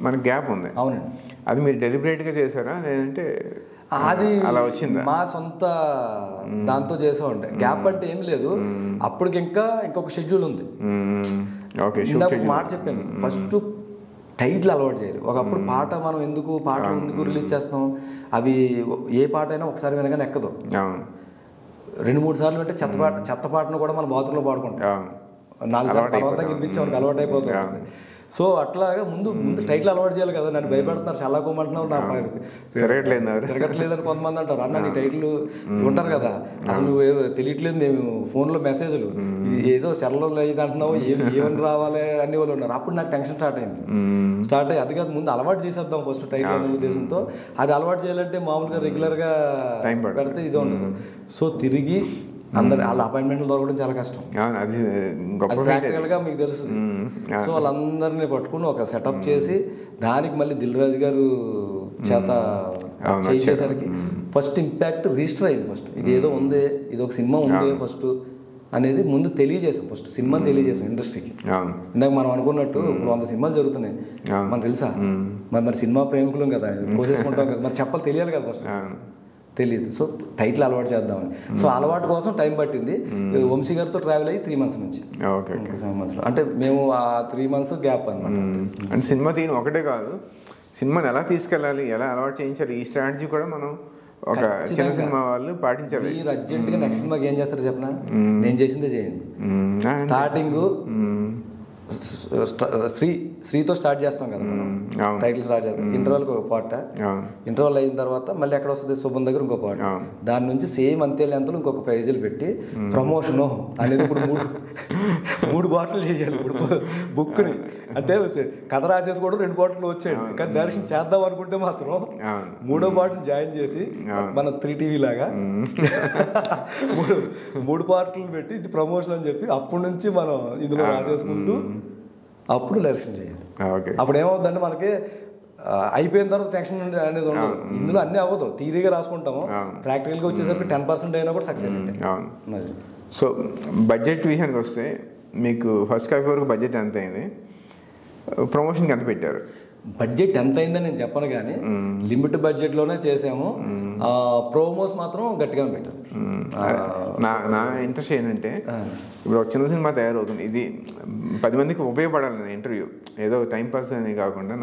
మనకి గ్యాప్ ఉంది. అవునండి. అది మీరు డెలిబరేట్గా చేశారా లేదంటే అది అలా వచ్చిందా? మా సొంత దాంతో చేసామండి. గ్యాప్ అంటే ఏం లేదు, అప్పటికి ఇంకొక షెడ్యూల్ ఉంది. ఇందాక మాట చెప్పాను, ఫస్ట్ టైటిల్ అలవాటు చేయాలి. ఒకప్పుడు పాటలు ఎందుకు రిలీజ్ చేస్తాం, అవి ఏ పాట అయినా ఒకసారి వినగానే ఎక్కదు. 2-3 సార్లు అంటే చెత్త పాటను కూడా మన బాత్రూంలో పాడుకుంటాం. 4 సార్లు బలవంతంగా వినిపించాం, అలవాటు అయిపోతుంది. సో అట్లాగా ముందు టైటిల్ అలవాటు చేయాలి కదా. నన్ను భయపెడుతున్నారు, చాలా కోమంటున్నావు, నా తిరగట్లేదని కొంతమంది అంటారు. అన్న నీ టైటిల్ ఉంటారు కదా, అసలు నువ్వు తెలియట్లేదు, మేము ఫోన్లో మెసేజ్లు ఏదో సెల్లో ఇది అంటున్నావు, ఏమని రావాలి అన్ని వాళ్ళు ఉన్నారు. అప్పుడు నాకు టెన్షన్ స్టార్ట్ అయ్యి అది కాదు ముందు అలవాటు చేసేద్దాం ఫస్ట్ టైటిల్ అనే ఉద్దేశంతో. అది అలవాటు చేయాలంటే మామూలుగా రెగ్యులర్గా పెడితే ఇది ఉండదు. సో తిరిగి వాళ్ళ అపాయింట్మెంట్లు దొరకడం చాలా కష్టం, అది ప్రాక్టికల్గా మీకు తెలుస్తుంది. సో వాళ్ళందరినీ పట్టుకుని ఒక సెటప్ చేసి దానికి మళ్ళీ దిల్ రాజు గారు చేత చేసేసరికి ఫస్ట్ ఇంపాక్ట్ రిజిస్టర్ అయింది. ఫస్ట్ ఇది ఏదో ఉంది, ఇది ఒక సినిమా ఉంది ఫస్ట్ అనేది ముందు తెలియజేసాం. ఫస్ట్ సినిమాని తెలియజేసాం ఇండస్ట్రీకి. ఇందాక మనం అనుకున్నట్టు ఇప్పుడు 100 సినిమాలు జరుగుతున్నాయి, మనకు తెలుసా? మరి సినిమా ప్రేమికులం కదా, కోసేసుకుంటాం కదా, మరి చెప్పాలి, తెలియాలి కదా ఫస్ట్. తెలియదు. సో టైటిల్ అలవాటు చేద్దామని. సో అలవాటు కోసం టైం పట్టింది. వంశీ గారితో ట్రావెల్ అయ్యి 3 months నుంచి 7 months అంటే మేము ఆ 3 months గ్యాప్ అనమాట. అంటే సినిమా తీయడం ఒకటే కాదు, సినిమాని ఎలా తీసుకెళ్ళాలి, ఎలా అలవాటు చేయించాలి, ఈ స్ట్రాటజీ కూడా మనం ఒక చిన్న సినిమా వాళ్ళు పాటించాలి. మీరు అర్జెంట్గా నెక్స్ట్ సినిమాకి ఏం చేస్తారో చెప్పనా? నేను చేసిందే చేయండి. స్టార్టింగ్ శ్రీతో స్టార్ట్ చేస్తాం కదా మనం, టైటిల్ స్టార్ట్ చేస్తాం. ఇంటర్వల్ ఒక పాట, ఇంటర్వల్ అయిన తర్వాత మళ్ళీ ఎక్కడ వస్తుంది, శుభం దగ్గర ఇంకో పాట, దాని నుంచి సేమ్ అంతే లెంతలు ఇంకొక ప్రైజులు పెట్టి ప్రమోషన్ అనేది ఇప్పుడు 3 బాటిల్ చేయాలి. ఇప్పుడు బుక్ని అంటే కథ రాసేసుకోవడం 2 బాటిల్ వచ్చాయండి, కానీ డైరెక్షన్ చేద్దాం అనుకుంటే మాత్రం 3వ బాటిల్ జాయిన్ చేసి మన 3TV లాగా 3 పార్ట్లు పెట్టి ఇది ప్రమోషన్ అని చెప్పి అప్పటి నుంచి మనం ఇందులో రాసేసుకుంటూ అప్పుడు డైరెక్షన్ చేయాలి. అప్పుడు ఏమవుతుందంటే మనకి అయిపోయిన తర్వాత టెన్షన్ అనేది ఉండదు. ఇందులో అన్నీ అవ్వదు, థియరీగా రాసుకుంటాము, ప్రాక్టికల్గా వచ్చేసరికి 10% అయినా కూడా సక్సెస్ అండి. సో బడ్జెట్ విషయానికి వస్తే మీకు ఫస్ట్ కాపీ వరకు బడ్జెట్ ఎంత అయింది, ప్రమోషన్కి ఎంత పెట్టారు? బడ్జెట్ ఎంత అయిందని నేను చెప్పను, కానీ లిమిట్ బడ్జెట్లోనే చేసాము. ప్రోమోస్ మాత్రం గట్టిగా పెట్టాను. నా ఇంట్రెస్ట్ ఏంటంటే ఇప్పుడు ఒక చిన్న సినిమా తయారవుతుంది, ఇది 10 మందికి ఉపయోగపడాలి ఇంటర్వ్యూ, ఏదో టైం పాస్ అని కాకుండా.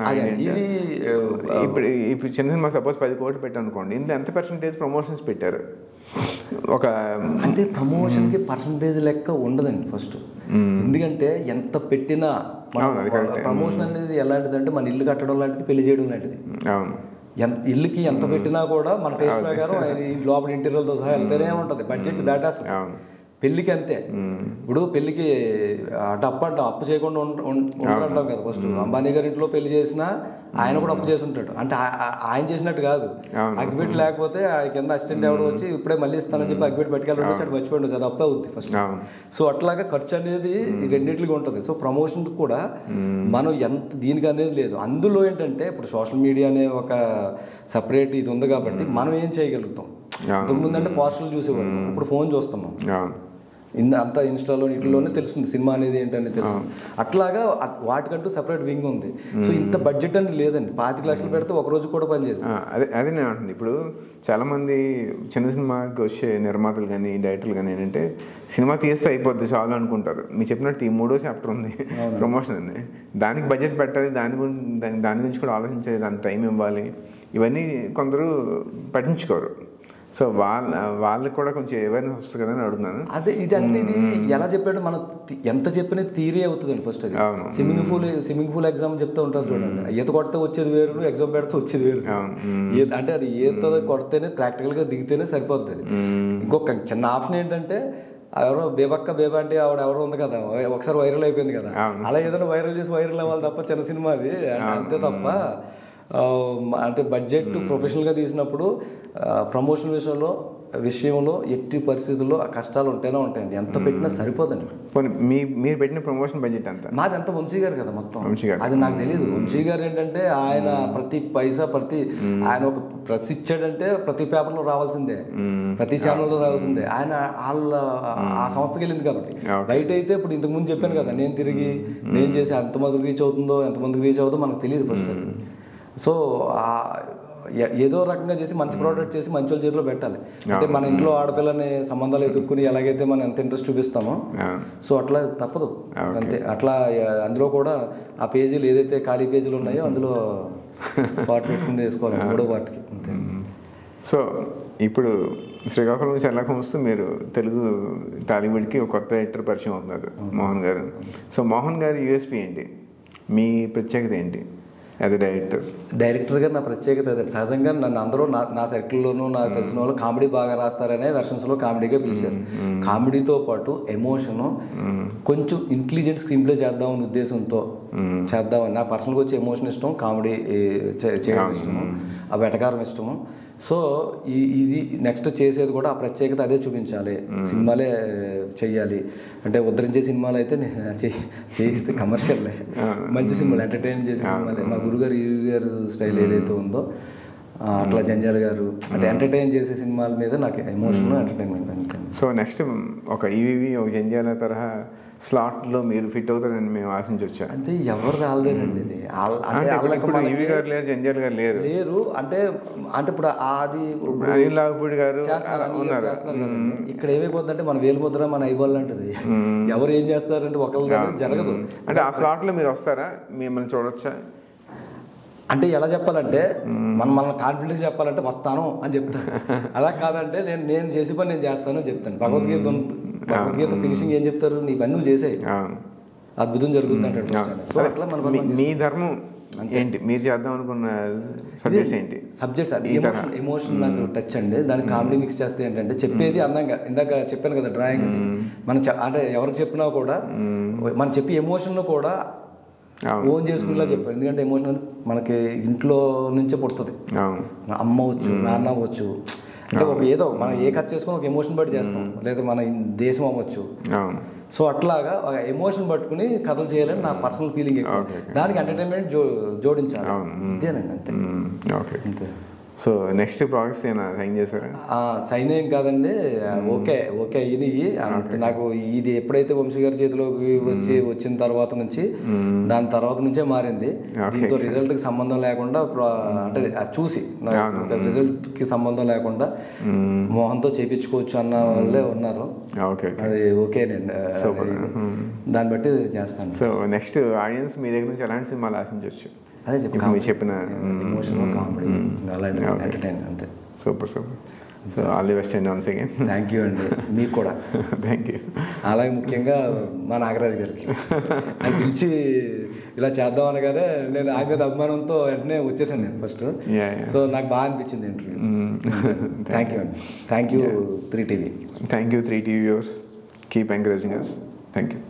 ఇప్పుడు చిన్న సినిమా సపోజ్ 10 కోట్లు పెట్టాను అనుకోండి, ఇందులో ఎంత పర్సెంటేజ్ ప్రమోషన్స్ పెట్టారు? ఒక అంటే ప్రమోషన్కి పర్సంటేజ్ లెక్క ఉండదండి ఫస్ట్. ఎందుకంటే ఎంత పెట్టినా ప్రమోషన్ అనేది ఎలాంటిదంటే మన ఇల్లు కట్టడం లాంటిది, పెళ్లి చేయడం లాంటిది. ఇల్లుకి ఎంత పెట్టినా కూడా మన టేస్ట్ ప్రకారం లోపల ఇంటీరియర్తో సహా వెళ్తేనే ఉంటుంది, బడ్జెట్ దాటేస్తుంది. పెళ్ళికి అంతే. ఇప్పుడు పెళ్ళికి అప్పు చేయకుండా ఉంటాం కదా. ఫస్ట్ అంబానీ గారి ఇంట్లో పెళ్లి చేసినా ఆయన కూడా అప్పు చేసి ఉంటాడు. అంటే ఆయన చేసినట్టు కాదు, అగ్గిపెట్టి లేకపోతే కింద అసిస్టెంట్ ఎవడో వచ్చి ఇప్పుడే మళ్ళీ ఇస్తానని చెప్పి అగ్గిపెట్టి పట్టుకెళ్ళి వచ్చాడు, మర్చిపోయింది, అది అప్పే అవుద్ది ఫస్ట్. సో అట్లాగా ఖర్చు అనేది రెండింటికి ఉంటుంది. సో ప్రమోషన్ కూడా మనం ఎంత దీనికి అనేది లేదు. అందులో ఏంటంటే ఇప్పుడు సోషల్ మీడియా అనే ఒక సపరేట్ ఇది ఉంది కాబట్టి మనం ఏం చేయగలుగుతాం. ఇంతకుముందు అంటే పోస్టర్లు చూసేవాళ్ళం, ఇప్పుడు ఫోన్ చూస్తున్నాం. అంతా ఇన్స్టాలో వీటిలోనే తెలుస్తుంది సినిమా అనేది ఏంటని తెలుస్తుంది. అట్లాగా వాటికంటూ సపరేట్ వింగ్ ఉంది. సో ఇంత బడ్జెట్ అని లేదండి. 25 లక్షలు పెడితే ఒక రోజు కూడా పనిచేయదు. అదే నేను అంటుంది. ఇప్పుడు చాలామంది చిన్న సినిమాకి వచ్చే నిర్మాతలు కానీ డైరెక్టర్లు కానీ ఏంటంటే సినిమా తీస్తే అయిపోద్ది చాలు అనుకుంటారు. మీరు చెప్పినట్టు ఈ 3వ చాప్టర్ ఉంది ప్రమోషన్ అని, దానికి బడ్జెట్ పెట్టాలి, దాని గురించి కూడా ఆలోచించాలి, దానికి టైం ఇవ్వాలి, ఇవన్నీ కొందరు పట్టించుకోరు. సో వాళ్ళకి కూడా కొంచెం అవేర్నెస్ వస్తుంది కదా అని అడుగుతున్నాను. అదే ఇది అంటే ఇది ఎలా చెప్పాడు, మనం ఎంత చెప్పిన థియరీ అవుతుందండి ఫస్ట్. అది స్విమ్మింగ్ పూల్ ఎగ్జామ్ చెప్తూ ఉంటారు చూడండి, ఈత కొడితే వచ్చేది వేరు, ఎగ్జామ్ పెడితే వచ్చేది వేరు. అంటే అది ఈత కొడితేనే ప్రాక్టికల్గా దిగితేనే సరిపోతుంది. ఇంకొక చిన్న ఆప్షన్ ఏంటంటే ఎవరో బేబా అంటే ఆవిడ ఎవరో ఉంది కదా, ఒకసారి వైరల్ అయిపోయింది కదా, అలా ఏదైనా వైరల్ చేసి వైరల్ అవ్వాలి తప్ప చిన్న సినిమా అది అంతే తప్ప. అంటే బడ్జెట్ ప్రొఫెషనల్గా తీసినప్పుడు ప్రమోషన్ విషయంలో ఎట్టి పరిస్థితుల్లో ఆ కష్టాలు ఉంటేనే ఉంటాయండి. ఎంత పెట్టినా సరిపోదండి. మీరు పెట్టిన ప్రమోషన్ బడ్జెట్ అంతా మాది అంతా వంశీ గారు కదా మొత్తం. అది నాకు తెలియదు. వంశీ గారు ఏంటంటే ఆయన ప్రతి పైసా ఆయన ఒక ప్రెస్ ఇచ్చాడంటే ప్రతి పేపర్లో రావాల్సిందే, ప్రతి ఛానల్లో రావాల్సిందే. ఆయన ఆ సంస్థకి వెళ్ళింది కాబట్టి. బయట అయితే ఇప్పుడు ఇంతకు ముందు చెప్పాను కదా, నేను చేసి ఎంతమందికి రీచ్ అవుతుందో ఎంతమందికి రీచ్ అవుతుందో మనకు తెలియదు ఫస్ట్. సో ఏదో రకంగా చేసి మంచి ప్రోడక్ట్ చేసి మంచి వాళ్ళ చేతిలో పెట్టాలి. అంటే మన ఇంట్లో ఆడపిల్లని సంబంధాలు ఎదుర్కొని ఎలాగైతే మనం ఎంత ఇంట్రెస్ట్ చూపిస్తామో, సో అట్లా తప్పదు అంతే. అట్లా అందులో కూడా ఆ పేజీలు ఏదైతే ఖాళీ పేజీలు ఉన్నాయో అందులో పార్ట్ పెట్టుకుని వేసుకోవాలి, 3వ పార్ట్కి అంతే. సో ఇప్పుడు శ్రీకాకుళం నుంచి ఎలా వస్తూ మీరు తెలుగు టాలీవుడ్కి ఒక కొత్త డైరెక్టర్ పరిచయం అవుతున్నారు, మోహన్ గారు. సో మోహన్ గారి యూఎస్పీ ఏంటి, మీ ప్రత్యేకత ఏంటి యాజ్ ఎ డైరెక్టర్గా? నా ప్రత్యేకత అదే. సహజంగా నన్ను అందరూ నా సర్కిల్లోనూ నాకు తెలిసిన వాళ్ళు కామెడీ బాగా రాస్తారనే వెర్షన్స్లో కామెడీగా పిలిచారు. కామెడీతో పాటు ఎమోషను, కొంచెం ఇంటెలిజెంట్ స్క్రీన్ ప్లే చేద్దామని ఉద్దేశంతో చేద్దామని. నా పర్సనల్గా వచ్చే ఎమోషన్ ఇష్టం, కామెడీ చేయడం ఇష్టము, ఆ వెటకారం ఇష్టము. సో ఇది నెక్స్ట్ చేసేది కూడా ఆ ప్రత్యేకత అదే చూపించాలి, సినిమాలే చెయ్యాలి. అంటే ఉద్ధరించే సినిమాలు అయితే చేసి కమర్షియల్లే, మంచి సినిమాలు ఎంటర్టైన్ చేసే సినిమాలే. మా గురుగారు గారు స్టైల్ ఏదైతే ఉందో అట్లా జంజాల్ గారు అంటే ఎంటర్టైన్ చేసే సినిమాల మీద నాకు ఎమోషన్, ఎంటర్టైన్మెంట్ అంతే. సో నెక్స్ట్ ఒక ఈవీవి ఒక జంజాల తరహా స్లాట్లో మీరు ఫిట్ అవుతారని మేము ఆశించవచ్చు. అంటే ఎవరు రాలేదండి ఇది. జంజాల్ గారు లేరు అంటే ఇప్పుడు అది అనిల్ రావిపూడి గారు చేస్తున్నారు కదండి. ఇక్కడ ఏమైపోతుందంటే మన వేలుముద్ర మన ఐబాల్ లాంటిది, ఎవరు ఏం చేస్తారంటే ఒకళ్ళు జరగదు. అంటే ఆ స్లాట్లో మీరు వస్తారా, మిమ్మల్ని చూడొచ్చా? అంటే ఎలా చెప్పాలంటే మన కాన్ఫిడెన్స్ చెప్పాలంటే వస్తాను అని చెప్తాను. అలా కాదంటే నేను చేసే పని నేను చేస్తాను అని చెప్తాను. భగవద్గీత ఫినిషింగ్ ఏం చెప్తారు, నీ పని నువ్వు చేసే అద్భుతం జరుగుతుంది అంటాడు. సో అట్లా మీ ధర్మం ఏంటి, మీరు చేద్దాం అనుకున్న సబ్జెక్ట్స్ ఏంటి? సబ్జెక్ట్స్ అది ఎమోషన్ నాకు టచ్ అండి. దానికి కామెడీ మిక్స్ చేస్తే ఏంటంటే చెప్పేది అందంగా, ఇందాక చెప్పాను కదా డ్రాయింగ్, మనం అంటే ఎవరికి చెప్పినా కూడా మనం చెప్పి ఎమోషన్లో కూడా ఓన్ చేసుకునేలా చెప్పారు. ఎందుకంటే ఎమోషన్ మనకి ఇంట్లో నుంచే పుడుతుంది. అమ్మ అవ్వచ్చు, నాన్న అవ్వచ్చు, అంటే ఒక ఏదో మనం ఏ కథ చేసుకుని ఒక ఎమోషన్ బట్టి చేస్తాం, లేదా మన దేశం అవ్వచ్చు. సో అట్లాగా ఎమోషన్ పట్టుకుని కథలు చేయాలని నా పర్సనల్ ఫీలింగ్ ఎక్కువ. దానికి ఎంటర్టైన్మెంట్ జోడించాలి, అంతేనండి, అంతే. ఓకే. సో నెక్స్ట్ ప్రాజెక్ట్స్ ఏమైనా సైన్ చేశారా? సైన్ ఏం కాదండి, ఓకే అయినాయి. నాకు ఇది ఎప్పుడైతే వంశీ గారి చేతిలోకి వచ్చిన తర్వాత నుంచి దాని తర్వాత నుంచే మారింది. దీంతో రిజల్ట్కి సంబంధం లేకుండా అంటే చూసి రిజల్ట్కి సంబంధం లేకుండా మోహన్తో చేయించుకోవచ్చు అన్న వాళ్ళే ఉన్నారు. అది ఓకేనండి, దాన్ని బట్టి చేస్తాను. సో నెక్స్ట్ ఆడియన్స్ మీ దగ్గర నుంచి ఎలాంటి సినిమాలు ఆశించవచ్చు? అదే చెప్పిన ఎమోషనల్ కామెడీ అలాంటి ఎంటర్టైన్ అంతే. Super. So all the best అండి వన్స్ అగైన్. థ్యాంక్ యూ అండి, మీకు కూడా థ్యాంక్ యూ. అలాగే ముఖ్యంగా మా నాగరాజు గారికి ఆయన పిలిచి ఇలా చేద్దాం అనగానే నేను ఆయన మీద అభిమానంతో వెంటనే వచ్చేసాను నేను ఫస్ట్. సో నాకు బాగా అనిపించింది ఇంటర్వ్యూ. థ్యాంక్ యూ అండి. Thank you 3TV. Thank you 3TV viewers. Keep encouraging us. Thank you.